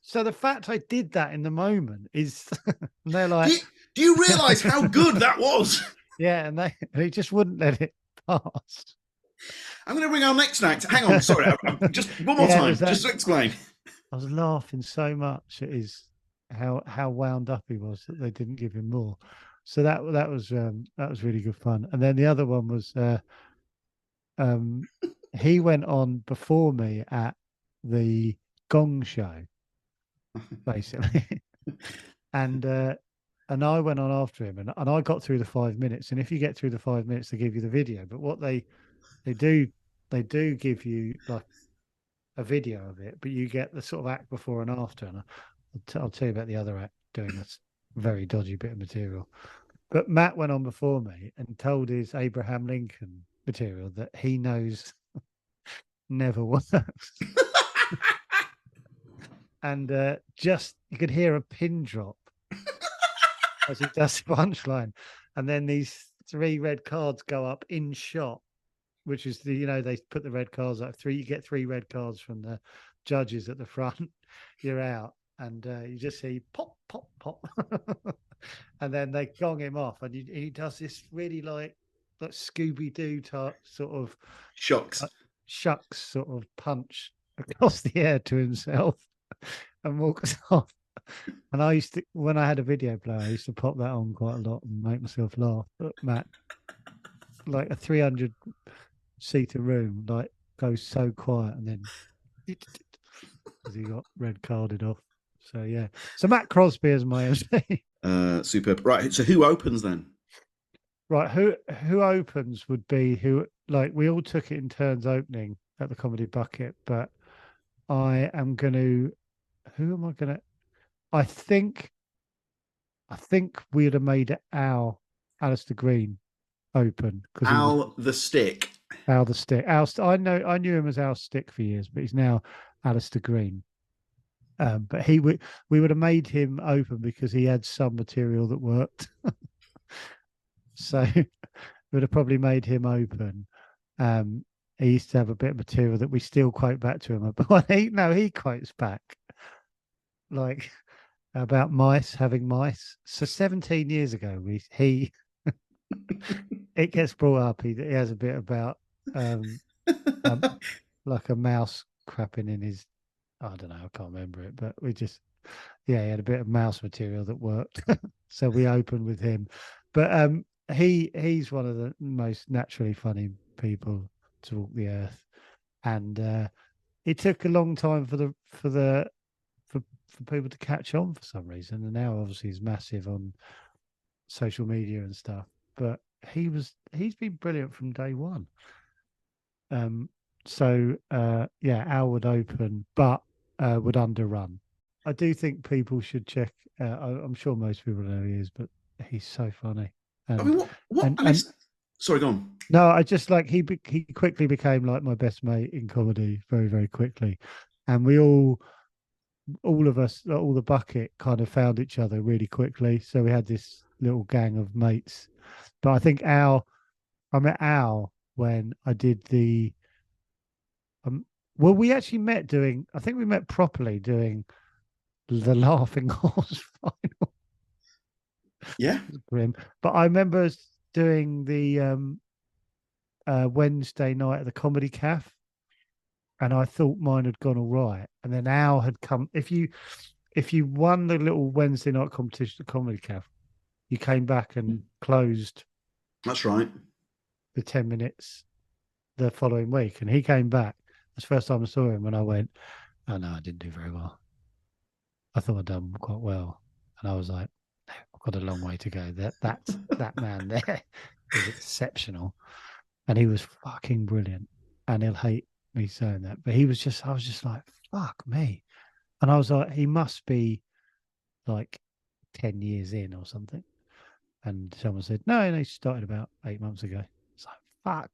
Speaker 3: so the fact I did that in the moment is, and they're like,
Speaker 1: do you realise how good that was?
Speaker 3: Yeah, and he just wouldn't let it pass.
Speaker 1: I'm going to bring our next act. Hang on, sorry, just one more time, just to explain.
Speaker 3: I was laughing so much at how wound up he was that they didn't give him more. So that was really good fun. And then the other one was he went on before me at the Gong Show, basically, and I went on after him, and I got through the 5 minutes. And if you get through the 5 minutes, they give you the video. But what they do give you like a video of it, but you get the sort of act before and after. And I'll tell you about the other act doing this very dodgy bit of material. But Matt went on before me and told his Abraham Lincoln material that he knows never works. And just you could hear a pin drop as he does the punchline, and then these 3 red cards go up in shot, which is they put the red cards up. You get 3 red cards from the judges at the front. You're out, and you just see pop, pop, pop, and then they gong him off, and he does this really like Scooby Doo type sort of
Speaker 1: shucks
Speaker 3: sort of punch across the air to himself, and walks off. And I used to, when I had a video player, I used to pop that on quite a lot and make myself laugh. But Matt, like a 300-seater room, like goes so quiet, and then because he got red carded off. So yeah, so Matt Crosby is my MC.
Speaker 1: Superb. Right, so who opens then?
Speaker 3: Right, who opens would be like we all took it in turns opening at the Comedy Bucket, but I am going to. Who am I going to? I think we'd have made it Alistair Green open because
Speaker 1: Al the Stick.
Speaker 3: I knew him as Al Stick for years, but he's now Alistair Green. But we would have made him open because he had some material that worked. So we would have probably made him open. He used to have a bit of material that we still quote back to him, but he quotes back like about mice having mice. So 17 years ago, it gets brought up. He has a bit about like a mouse crapping in his. I don't know. I can't remember it, but he had a bit of mouse material that worked. So we opened with him, but he's one of the most naturally funny people to walk the earth, and it took a long time for people to catch on for some reason, and now obviously he's massive on social media and stuff, but he's been brilliant from day one. So Al would open, but would underrun. I do think people should check. I'm sure most people know who he is, but he's so funny.
Speaker 1: I mean, Sorry, go on.
Speaker 3: No, I just like he quickly became like my best mate in comedy very, very quickly. And we all of us, all the bucket kind of found each other really quickly. So we had this little gang of mates. But I think I met Al when I did um, well, we actually met doing, I think we met properly doing the Laughing Horse final.
Speaker 1: Yeah.
Speaker 3: Grim. But I remember us doing the Wednesday night at the Comedy Caf, and I thought mine had gone all right. And then Al had come. If you won the little Wednesday night competition at the Comedy Caf, you came back and closed
Speaker 1: That's right.
Speaker 3: the 10 minutes the following week. And he came back. That's the first time I saw him, and I went, "Oh no, I didn't do very well. I thought I'd done quite well." And I was like, "I've got a long way to go. That man there is exceptional." And he was fucking brilliant. And he'll hate me saying that, but I was just like, fuck me. And I was like, he must be like 10 years in or something. And someone said, no, he started about 8 months ago. It's like, fuck.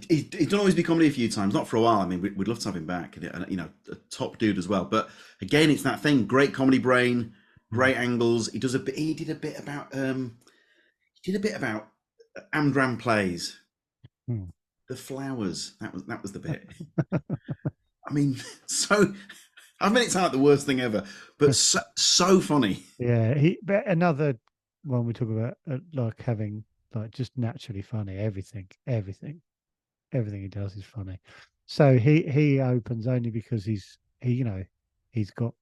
Speaker 1: He's done always be comedy a few times, not for a while. I mean, we'd love to have him back, and you know, a top dude as well. But again, it's that thing: great comedy brain, great angles. He does a bit. He did a bit about Amdram plays.
Speaker 3: Hmm.
Speaker 1: The Flowers. That was the bit. I mean, so I mean, it sounds like the worst thing ever, but so funny.
Speaker 3: Yeah, but another one we talk about, like having like just naturally funny. Everything he does is funny. So he opens only because he's got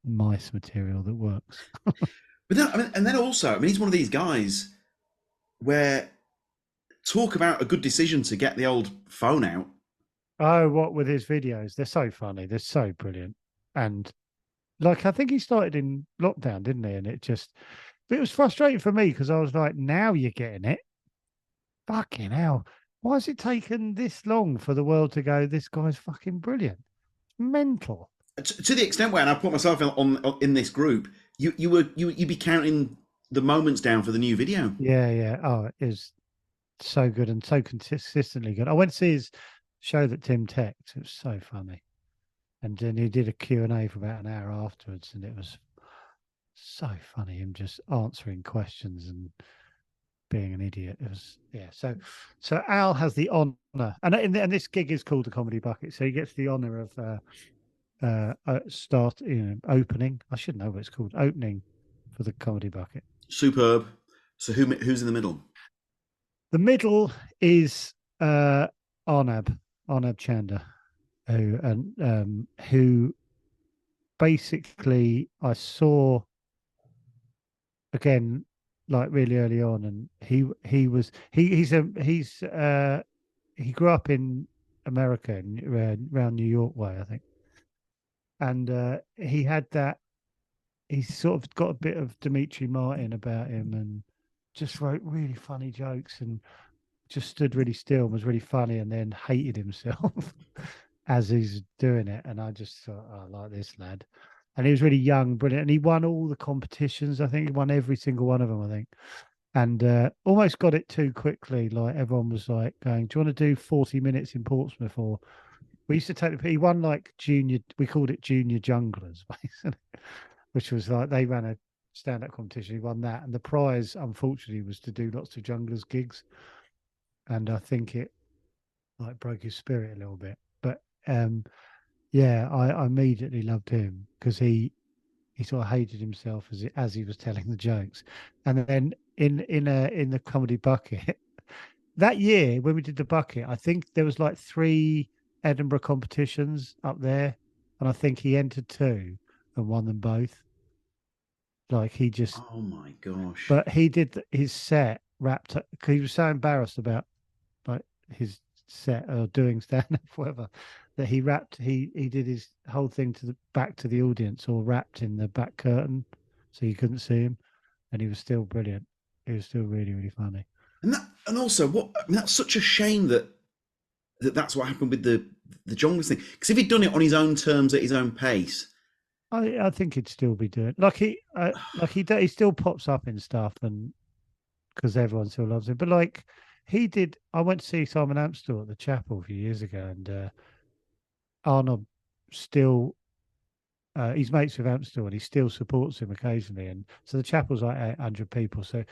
Speaker 3: mice material that works.
Speaker 1: But then, I mean, and then also, I mean, he's one of these guys where talk about a good decision to get the old phone out.
Speaker 3: Oh, what with his videos? They're so funny. They're so brilliant. And like, I think he started in lockdown, didn't he? And it was frustrating for me because I was like, now you're getting it. Fucking hell. Why has it taken this long for the world to go, this guy's fucking brilliant? Mental.
Speaker 1: To the extent where, and I put myself in this group, you'd be counting the moments down for the new video.
Speaker 3: Yeah. Oh, it is so good and so consistently good. I went to see his show that Tim teched. It was so funny. And then he did a Q&A for about an hour afterwards, and it was so funny, him just answering questions and being an idiot. It was, yeah. So Al has the honor, and this gig is called the Comedy Bucket, so he gets the honor of opening. I should know what it's called, opening for the Comedy Bucket.
Speaker 1: Superb. So who's in the middle?
Speaker 3: The middle is Arnab Chanda, who basically I saw again like really early on, and he grew up in America around New York way, I think, and he had that. He's sort of got a bit of Dimitri Martin about him, and just wrote really funny jokes and just stood really still and was really funny, and then hated himself as he's doing it. And I just thought, oh, I like this lad. And he was really young, brilliant. And he won all the competitions. I think he won every single one of them, I think. And almost got it too quickly. Like everyone was like going, do you want to do 40 minutes in Portsmouth? Or we used to he won like junior, we called it junior junglers, basically, which was like they ran a stand-up competition. He won that. And the prize, unfortunately, was to do lots of junglers gigs. And I think it like broke his spirit a little bit. But yeah, I immediately loved him because he sort of hated himself as he was telling the jokes. And then in the Comedy Bucket that year when we did the bucket, I think there was like 3 Edinburgh competitions up there, and I think he entered 2 and won them both. Like he just,
Speaker 1: oh my gosh!
Speaker 3: But he did his set wrapped up because he was so embarrassed about like his set or doing stand-up, whatever, that he did his whole thing to the back to the audience, or wrapped in the back curtain so you couldn't see him, and he was still brilliant. He was still really, really funny.
Speaker 1: And also, that's such a shame that's what happened with the Jonglers thing. Because if he'd done it on his own terms at his own pace,
Speaker 3: I think he'd still be doing he still pops up in stuff, and because everyone still loves him. But like he did, I went to see Simon Amstel at the Chapel a few years ago, and Arnold still. He's mates with Amstel and he still supports him occasionally. And so the chapel's like 800 people. So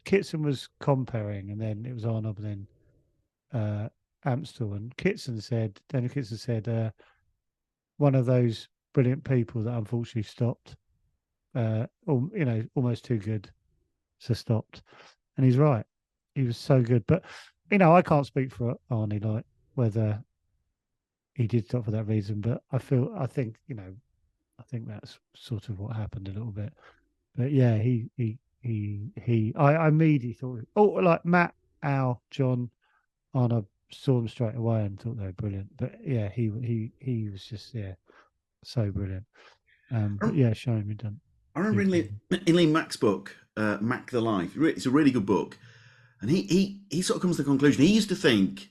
Speaker 3: Kitson was comparing and then it was Arnold and then Amstel. And Daniel Kitson said, one of those brilliant people that unfortunately stopped, almost too good to stopped. And he's right. He was so good. But, I can't speak for Arnie, like whether he did stop for that reason, but I think that's sort of what happened a little bit. But yeah, I immediately thought, like Matt, Al, John, Arnold saw him straight away and thought they were brilliant. But yeah, he was just so brilliant. But yeah, showing me done.
Speaker 1: I remember in Lee Mack's book, Mack the Life. It's a really good book, and he sort of comes to the conclusion. He used to think.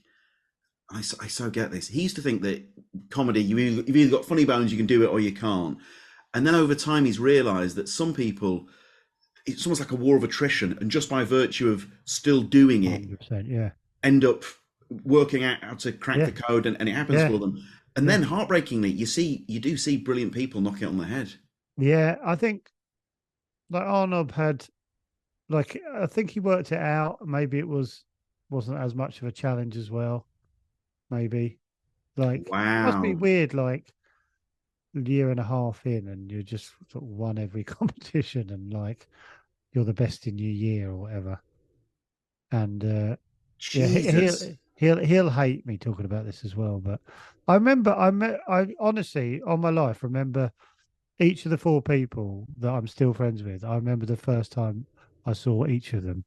Speaker 1: I so get this. He used to think that comedy, you've either got funny bones, you can do it, or you can't. And then over time, he's realised that some people, it's almost like a war of attrition, and just by virtue of still doing it, end up working out how to crack the code, and it happens for them. And then, heartbreakingly, you do see brilliant people knock it on the head.
Speaker 3: Yeah, I think like Arnold had, like I think he worked it out. Maybe it wasn't as much of a challenge as well. Maybe like It must be weird, like a year and a half in and you just sort of won every competition and like you're the best in your year or whatever. And he'll hate me talking about this as well, but I remember I honestly on my life remember each of the 4 people that I'm still friends with. I remember the first time I saw each of them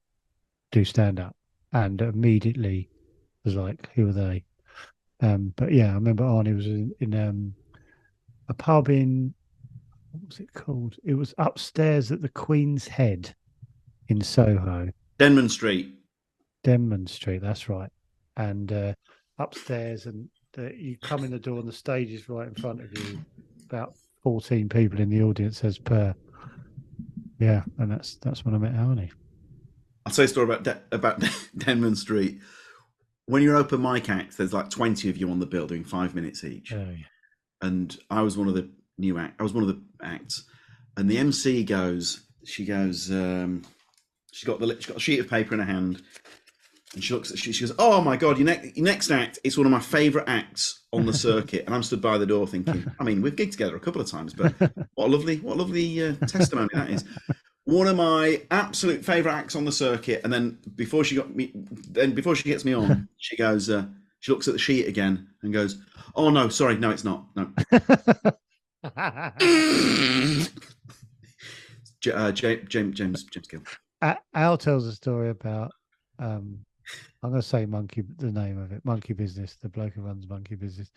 Speaker 3: do stand up and immediately was like, who are they? But yeah, I remember Arnie was in a pub in, what was it called? It was upstairs at the Queen's Head in Soho.
Speaker 1: Denman Street,
Speaker 3: that's right. And upstairs, and you come in the door and the stage is right in front of you. About 14 people in the audience as per. Yeah, and that's when I met Arnie.
Speaker 1: I'll tell you a story about Denman Street. When you're open mic act, there's like 20 of you on the bill doing 5 minutes each.
Speaker 3: Oh, yeah.
Speaker 1: And I was one of the acts. And the MC goes, she's got a sheet of paper in her hand, and she looks at she goes, "Oh my God, your next act is one of my favourite acts on the circuit." And I'm stood by the door thinking, I mean, we've gigged together a couple of times, but what a lovely testimony that is. One of my absolute favourite acts on the circuit. And then before she gets me on, she goes, she looks at the sheet again and goes, "Oh no, sorry, no, it's not. No." James Gill.
Speaker 3: Al tells a story about I'm going to say the name of it, Monkey Business, the bloke who runs Monkey Business.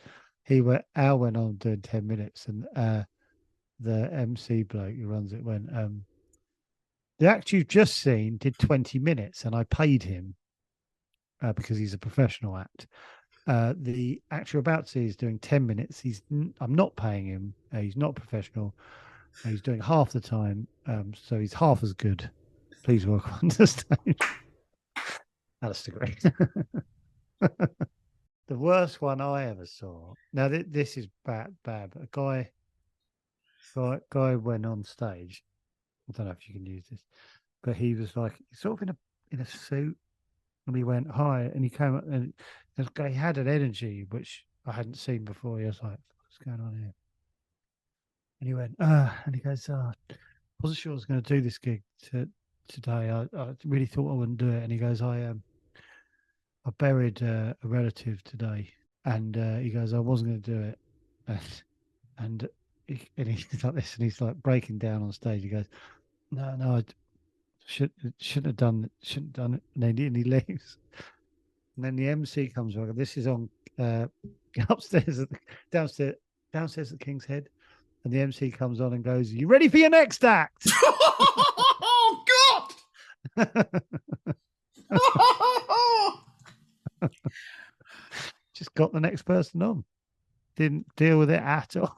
Speaker 3: Al went on doing 10 minutes, and the MC bloke who runs it went, the act you've just seen did 20 minutes, and I paid him because he's a professional act. The actor about to see is doing 10 minutes. I'm not paying him. He's not professional. He's doing half the time, so he's half as good. Please welcome on the stage, Alistair Gray. The worst one I ever saw. Now this is bad. But a guy went on stage. I don't know if you can use this, but he was like sort of in a suit, and he went hi, and he came up, and this guy had an energy which I hadn't seen before. He was like, "What's going on here?" And he went, and he goes, I wasn't sure I was going to do this gig today. I really thought I wouldn't do it. And he goes, I buried a relative today, and he goes, I wasn't going to do it, and he's like this, and he's like breaking down on stage. He goes, no, I shouldn't have done it, and then he leaves. And then the MC comes over. This is on downstairs at the King's Head. And the MC comes on and goes, "You ready for your next act?"
Speaker 1: Oh, God!
Speaker 3: Just got the next person on. Didn't deal with it at all.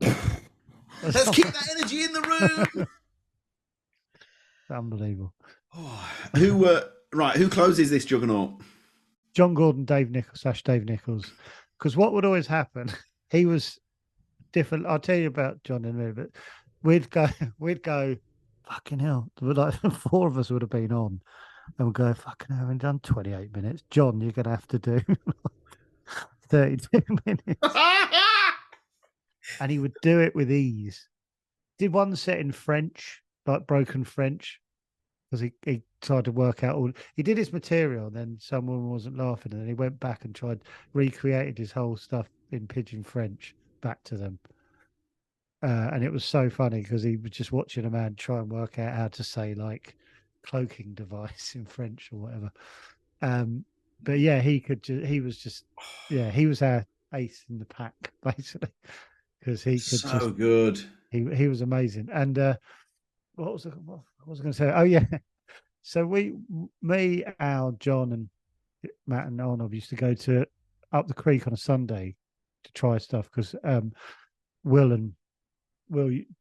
Speaker 1: Let's keep that energy in the room.
Speaker 3: unbelievable.
Speaker 1: Who closes this juggernaut?
Speaker 3: John Gordon, Dave Nichols. Because what would always happen, he was different. I'll tell you about John in a minute, but we'd go, fucking hell. Like 4 of us would have been on, and we'd go, fucking hell, we've done 28 minutes. John, you're going to have to do 32 minutes. And he would do it with ease. Did one set in French, like broken French, because he tried to work out all. He did his material, and then someone wasn't laughing, and then he went back and recreated his whole stuff in pidgin French back to them. And it was so funny because he was just watching a man try and work out how to say like cloaking device in French or whatever. But yeah, he was our ace in the pack basically, because he could
Speaker 1: so good.
Speaker 3: He was amazing. And what was I going to say? Oh yeah, so me, Al, John, and Matt and Arnold used to go to up the creek on a Sunday to try stuff because Will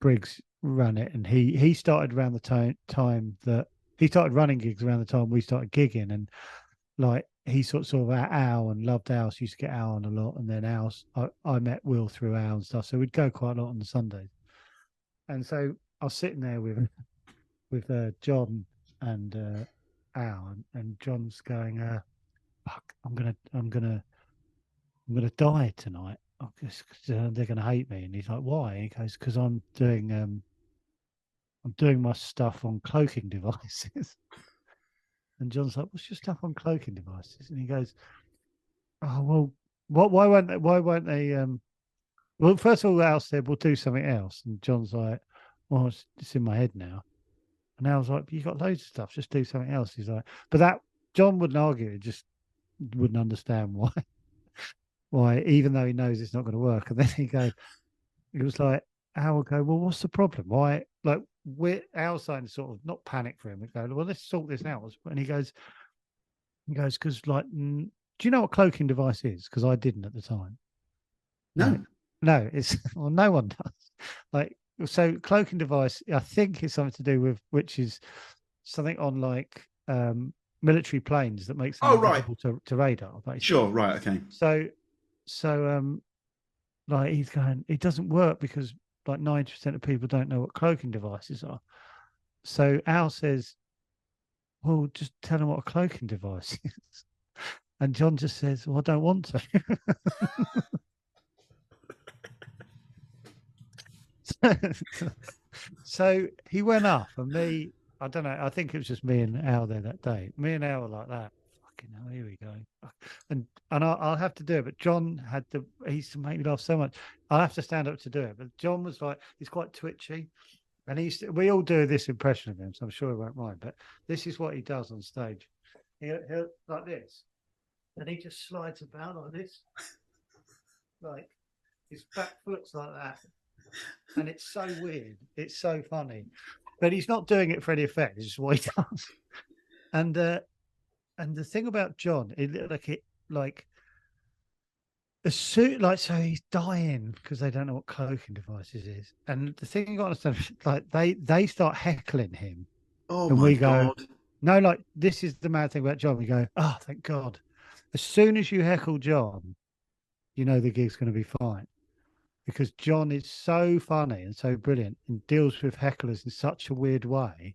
Speaker 3: Briggs ran it, and he started around the time that he started running gigs around the time we started gigging, and like he sort of Al and loved Al, so used to get Al on a lot, and then I met Will through Al and stuff, so we'd go quite a lot on the Sundays. And so I was sitting there with John and Al, and John's going, "Fuck, I'm gonna die tonight. They're gonna hate me." And he's like, "Why?" And he goes, "Because I'm doing my stuff on cloaking devices." And John's like, "What's your stuff on cloaking devices?" And he goes, "Oh well, why won't they? Well, first of all, Al said we'll do something else," and John's like, "Well, it's in my head now." And Al's like, "You got loads of stuff. Just do something else." He's like, "But that John wouldn't argue. He just wouldn't understand why, even though he knows it's not going to work." And then he was like, Al would go, "Well, what's the problem? Why?" Like Al's saying, sort of not panic for him. We go, "Well, let's sort this out." And he goes, "Because like, do you know what cloaking device is? Because I didn't at the time."
Speaker 1: No.
Speaker 3: Like, no, it's well, no one does. Like, so cloaking device, I think is something to do with which is something on like military planes that makes them invisible to radar. Basically.
Speaker 1: Sure, right, okay.
Speaker 3: So like he's going, it doesn't work because like 90% of people don't know what cloaking devices are. So Al says, "Well, just tell them what a cloaking device is." And John just says, "Well, I don't want to." So he went up, and me, I don't know, I think it was just me and Al there that day. Me and Al were like that. Fucking hell, here we go. And I'll have to do it, but John he used to make me laugh so much. I'll have to stand up to do it. But John was like, he's quite twitchy. And we all do this impression of him, so I'm sure he won't mind. But this is what he does on stage. He'll like this. And he just slides about like this. Like his back foot's like that. And it's so weird. It's so funny. But he's not doing it for any effect. It's just what he does. And the thing about John, so he's dying because they don't know what cloaking devices is. And the thing you got to understand, like they start heckling him.
Speaker 1: Oh
Speaker 3: and
Speaker 1: my
Speaker 3: we go,
Speaker 1: God.
Speaker 3: No, like this is the mad thing about John. We go, "Oh, thank God." As soon as you heckle John, you know the gig's going to be fine. Because John is so funny and so brilliant and deals with hecklers in such a weird way.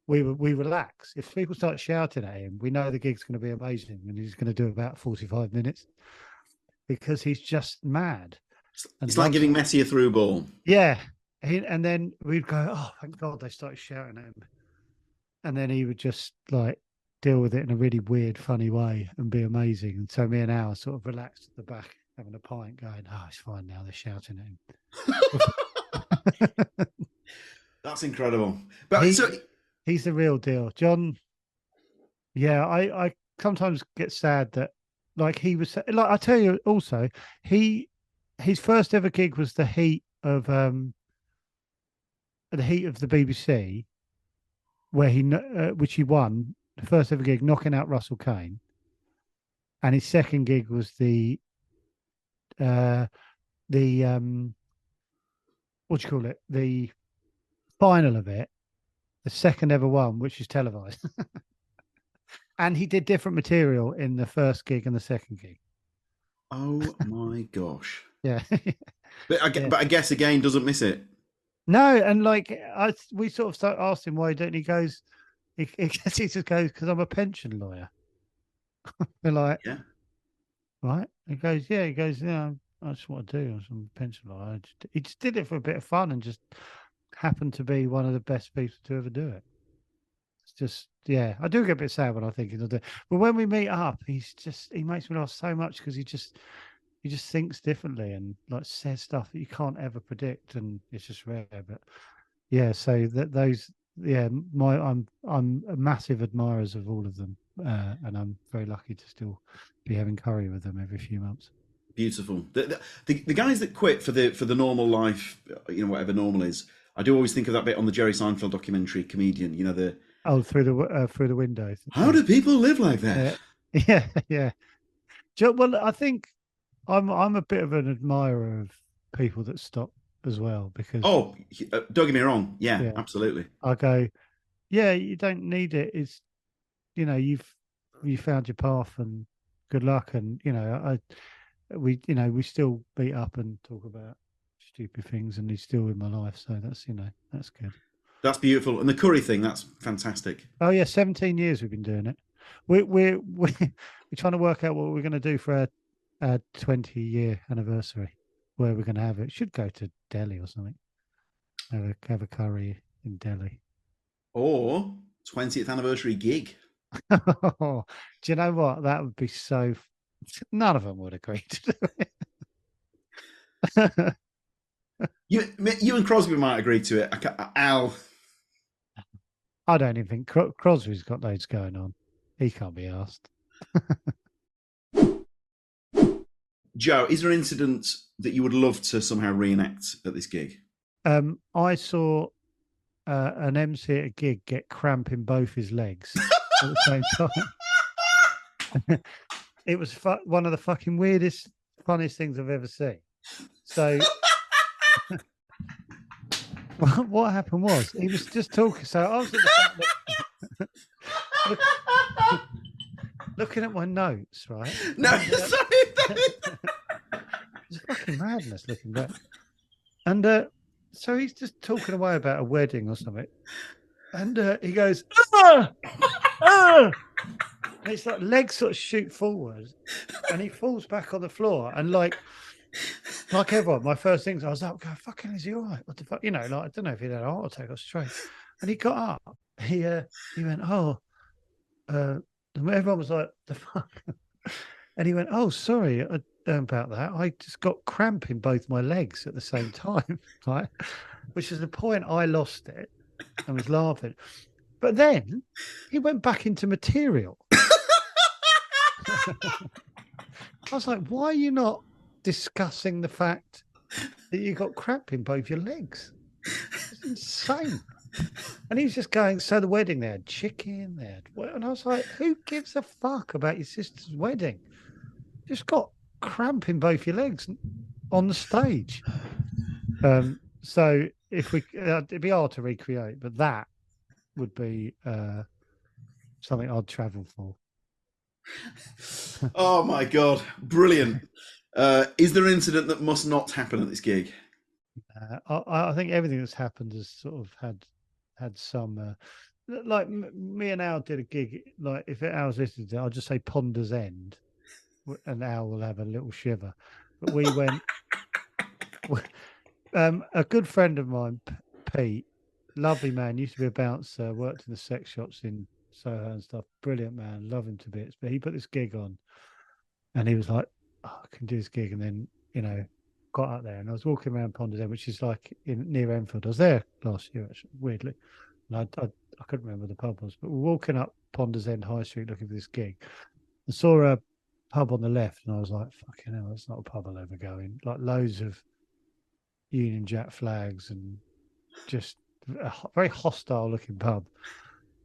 Speaker 3: We relax. If people start shouting at him, we know the gig's going to be amazing and he's going to do about 45 minutes because he's just mad.
Speaker 1: It's like giving Messi a through ball.
Speaker 3: Yeah. And then we'd go, "Oh, thank God they started shouting at him." And then he would just like deal with it in a really weird, funny way and be amazing. And so me and Al sort of relaxed at the back, having a pint, going, "Oh, it's fine now. They're shouting at him."
Speaker 1: That's incredible. But
Speaker 3: he's the real deal. John, yeah, I sometimes get sad that like he was like, I tell you also, his first ever gig was the heat of the BBC, where which he won, the first ever gig, knocking out Russell Kane. And his second gig was the what do you call it? The final of it, the second ever one, which is televised. And he did different material in the first gig and the second gig.
Speaker 1: Oh my gosh!
Speaker 3: Yeah.
Speaker 1: But
Speaker 3: Yeah.
Speaker 1: I guess again doesn't miss it.
Speaker 3: No, and like we sort of asked him why he don't. He goes, he just goes because I'm a pension lawyer. We're like,
Speaker 1: Yeah.
Speaker 3: right? He goes, yeah. He goes, yeah. That's what I do. I'm a pension lawyer. He just did it for a bit of fun and just happened to be one of the best people to ever do it. It's just, yeah. I do get a bit sad when I think he'll do it. But when we meet up, he makes me laugh so much because he just thinks differently and like says stuff that you can't ever predict, and it's just rare. But yeah, so those, yeah, I'm a massive admirers of all of them, and I'm very lucky to still be having curry with them every few months.
Speaker 1: Beautiful. The guys that quit for the normal life, whatever normal is. I do always think of that bit on the Jerry Seinfeld documentary, Comedian.
Speaker 3: Through the window.
Speaker 1: How do people live like that?
Speaker 3: Yeah, yeah. Well, I think I'm a bit of an admirer of people that stop as well, because
Speaker 1: Oh, don't get me wrong. Yeah,
Speaker 3: yeah,
Speaker 1: absolutely.
Speaker 3: I go, yeah, you don't need it. It's, you found your path and good luck. And we still beat up and talk about stupid things, and he's still in my life, so that's good.
Speaker 1: That's beautiful. And the curry thing, that's fantastic.
Speaker 3: Oh yeah, 17 years we've been doing it. We're trying to work out what we're going to do for our 20-year anniversary, where we're going to have it. Should go to Delhi or something. Have a curry in Delhi.
Speaker 1: Or 20th anniversary gig.
Speaker 3: Do you know what? That would be so. None of them would agree to do it.
Speaker 1: You and Crosby might agree to it. Al.
Speaker 3: I don't even think Crosby's got loads going on. He can't be asked.
Speaker 1: Joe, is there an incident that you would love to somehow reenact at this gig?
Speaker 3: I saw an MC at a gig get cramp in both his legs at the same time. It was one of the fucking weirdest, funniest things I've ever seen. So what happened was he was just talking. So I was at the front looking at my notes, right?
Speaker 1: No, sorry.
Speaker 3: It's fucking madness looking back. And so he's just talking away about a wedding or something. And he goes, ah! Ah! And his legs sort of shoot forward, and he falls back on the floor. And like everyone, my first things, I was like, "God, fucking, is he all right? What the fuck?" I don't know if he had a heart attack or stroke. And he got up. He went, "Oh," everyone was like, "The fuck?" And he went, "Oh, sorry about that. I just got cramp in both my legs at the same time," right? Which is the point I lost it and was laughing. But then he went back into material. I was like, why are you not discussing the fact that you got cramp in both your legs? It's insane. And he was just going, so the wedding, they had chicken, and I was like, who gives a fuck about your sister's wedding? You just got cramp in both your legs on the stage. So if it'd be hard to recreate, but that would be something I'd travel for.
Speaker 1: Oh my God, brilliant. Is there an incident that must not happen at this gig?
Speaker 3: I think everything that's happened has sort of had some, like me and Al did a gig, like if Al's listening to it, I'll just say Ponder's End, and Al will have a little shiver. But we went, a good friend of mine, Pete, lovely man, used to be a bouncer, worked in the sex shops in Soho and stuff. Brilliant man, love him to bits. But he put this gig on, and he was like, oh, "I can do this gig." And then got out there, and I was walking around Ponders End, which is like near Enfield. I was there last year, actually, weirdly, and I couldn't remember the pub was. But we're walking up Ponders End High Street looking for this gig, and saw a pub on the left, and I was like, "Fucking hell, that's not a pub I'll ever go in." Like loads of Union Jack flags and just a very hostile looking pub.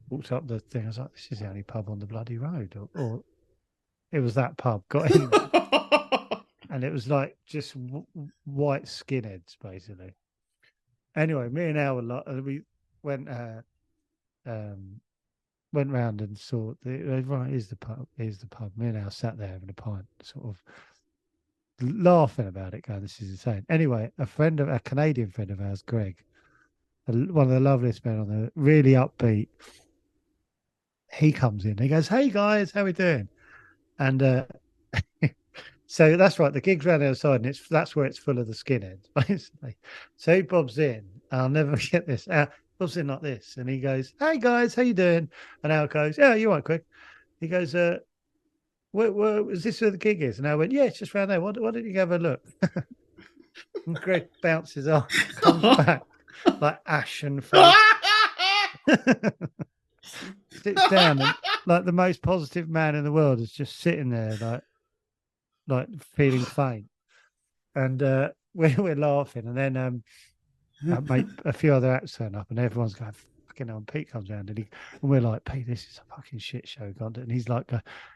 Speaker 3: Walked up the thing. I was like, "This is the only pub on the bloody road," or it was that pub. Got in, and it was like just white skinheads, basically. Anyway, me and Al we went went round and saw right, here's the pub. Here's the pub. Me and Al sat there having a pint, sort of laughing about it, going, "This is insane." Anyway, a Canadian friend of ours, Greg, one of the loveliest men on the really upbeat. He comes in. He goes, "Hey guys, how we doing?" And so that's right. The gig's round outside, and that's where it's full of the skinheads, basically. So he bobs in. I'll never forget this. Bobs in like this, and he goes, "Hey guys, how you doing?" And Al goes, "Yeah, you right, quick." He goes, where is this where the gig is?" And I went, "Yeah, it's just round there. Why don't you have a look?" And Greg bounces off, comes back like ashen face, sits down, and like the most positive man in the world is just sitting there, like feeling faint. And we're laughing, and then mate, a few other acts turn up, and everyone's going, "Fucking hell!" And Pete comes around, and we're like, "Pete, this is a fucking shit show, can't do it." And he's like,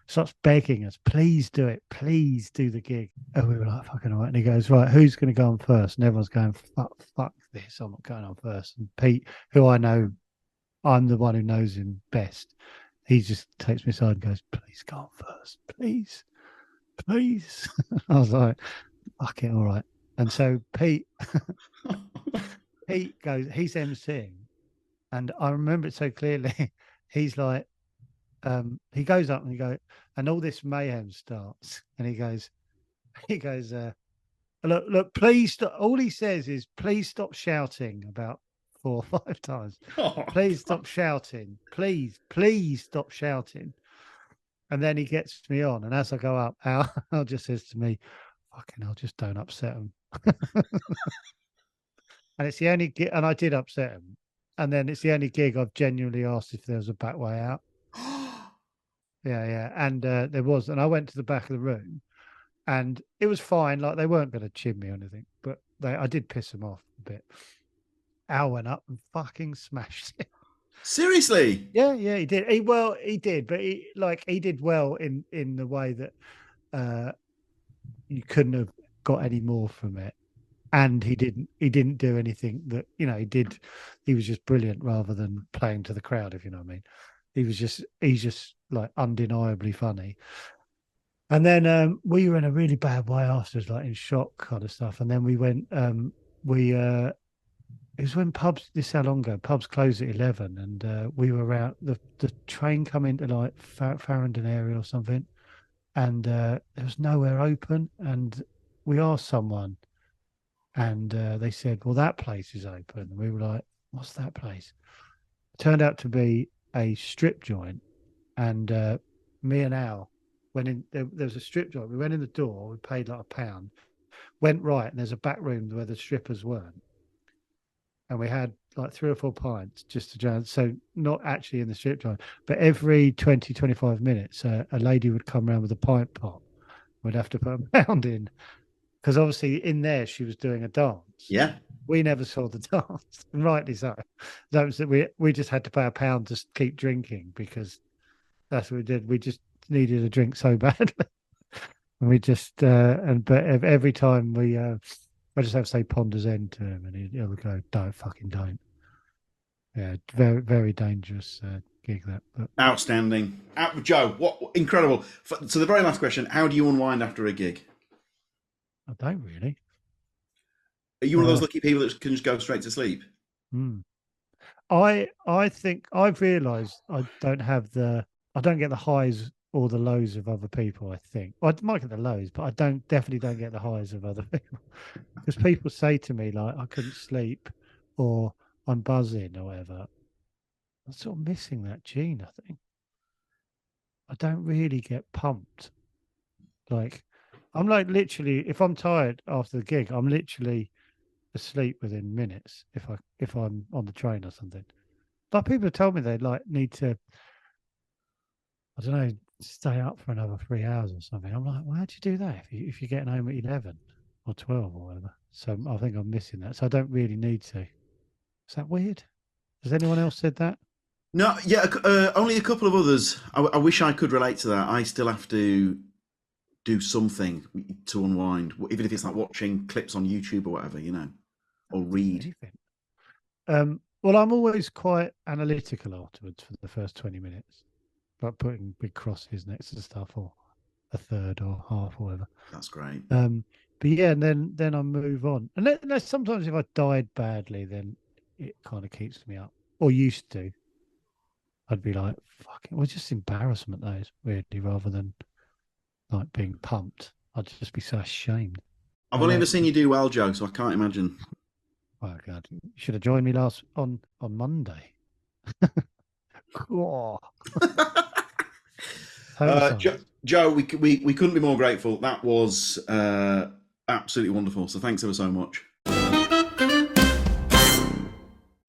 Speaker 3: starts begging us, "Please do it, please do the gig." And we were like, "Fucking all right." And he goes, "Right, who's going to go on first?" And everyone's going, fuck this, I'm not going on first." And Pete, who I know, I'm the one who knows him best. He just takes me aside and goes, "Please go on first, please, please." I was like, "Fuck it, all right." And so Pete goes, he's emceeing, and I remember it so clearly. He's like, he goes up and and all this mayhem starts, and he goes, look, please stop. All he says is, "Please stop shouting," about 4 or 5 times. "Please stop shouting. Please stop shouting." And then he gets me on, and as I go up, Al just says to me, "Fucking hell, just don't upset him." And it's the only gig, and I did upset him. And then it's the only gig I've genuinely asked if there was a back way out. Yeah. And there was, and I went to the back of the room, and it was fine. Like, they weren't going to chin me or anything, but I did piss them off a bit. Al went up and fucking smashed it.
Speaker 1: Seriously?
Speaker 3: Yeah, he did. He did, but he did well in the way that you couldn't have got any more from it. And he didn't do anything that, he was just brilliant rather than playing to the crowd, if you know what I mean. He's just like undeniably funny. And then we were in a really bad way afterwards, like in shock kind of stuff. And then we went, it was when this is how long ago, pubs closed at 11, and we were out, the train come into like Farringdon area or something, and there was nowhere open. And we asked someone, and they said, "Well, that place is open." And we were like, "What's that place?" It turned out to be a strip joint. And me and Al went in. There was a strip joint. We went in the door. We paid like £1. Went right, and there's a back room where the strippers weren't. And we had like 3 or 4 pints just to join. So not actually in the strip joint, but every 20, 25 minutes, a lady would come around with a pint pot. We'd have to put £1 in, because obviously in there she was doing a dance.
Speaker 1: Yeah.
Speaker 3: We never saw the dance, and rightly so. We just had to pay £1 to keep drinking, because that's what we did. We just needed a drink so badly, and we just but every time I just have to say Ponder's End to him, and he'll go, "Don't, fucking don't." Yeah, very, very dangerous gig that. But
Speaker 1: Outstanding. Joe, what incredible. So the very last question, how do you unwind after a gig?
Speaker 3: I don't really.
Speaker 1: Are you one of those lucky people that can just go straight to sleep?
Speaker 3: I think I've realised I don't get the highs or the lows of other people. I think I might get the lows, but I definitely don't get the highs of other people. Because people say to me like, "I couldn't sleep," or "I'm buzzing," or whatever. I'm sort of missing that gene, I think. I don't really get pumped. Like, I'm like literally, if I'm tired after the gig, I'm literally asleep within minutes if I'm on the train or something. But people have told me they like need to, I don't know, stay up for another 3 hours or something. I'm like, well, how'd you do that if you're getting home at 11 or 12 or whatever? So I think I'm missing that. So I don't really need to. Is that weird? Has anyone else said that?
Speaker 1: No, yeah, only a couple of others. I wish I could relate to that. I still have to do something to unwind, even if it's like watching clips on YouTube or whatever, or read.
Speaker 3: Anything. Well, I'm always quite analytical afterwards for the first 20 minutes, like putting big crosses next to stuff or a third or half or whatever.
Speaker 1: That's great.
Speaker 3: But yeah, and then I move on. And then sometimes if I died badly, then it kind of keeps me up, or used to. I'd be like, fuck it. Well, just embarrassment, those, weirdly, rather than like being pumped. I'd just be so ashamed.
Speaker 1: I've only ever seen you do well, Joe, so I can't imagine.
Speaker 3: Oh, God. You should have joined me on Monday. Oh.
Speaker 1: Joe, we couldn't be more grateful. That was absolutely wonderful. So thanks ever so much.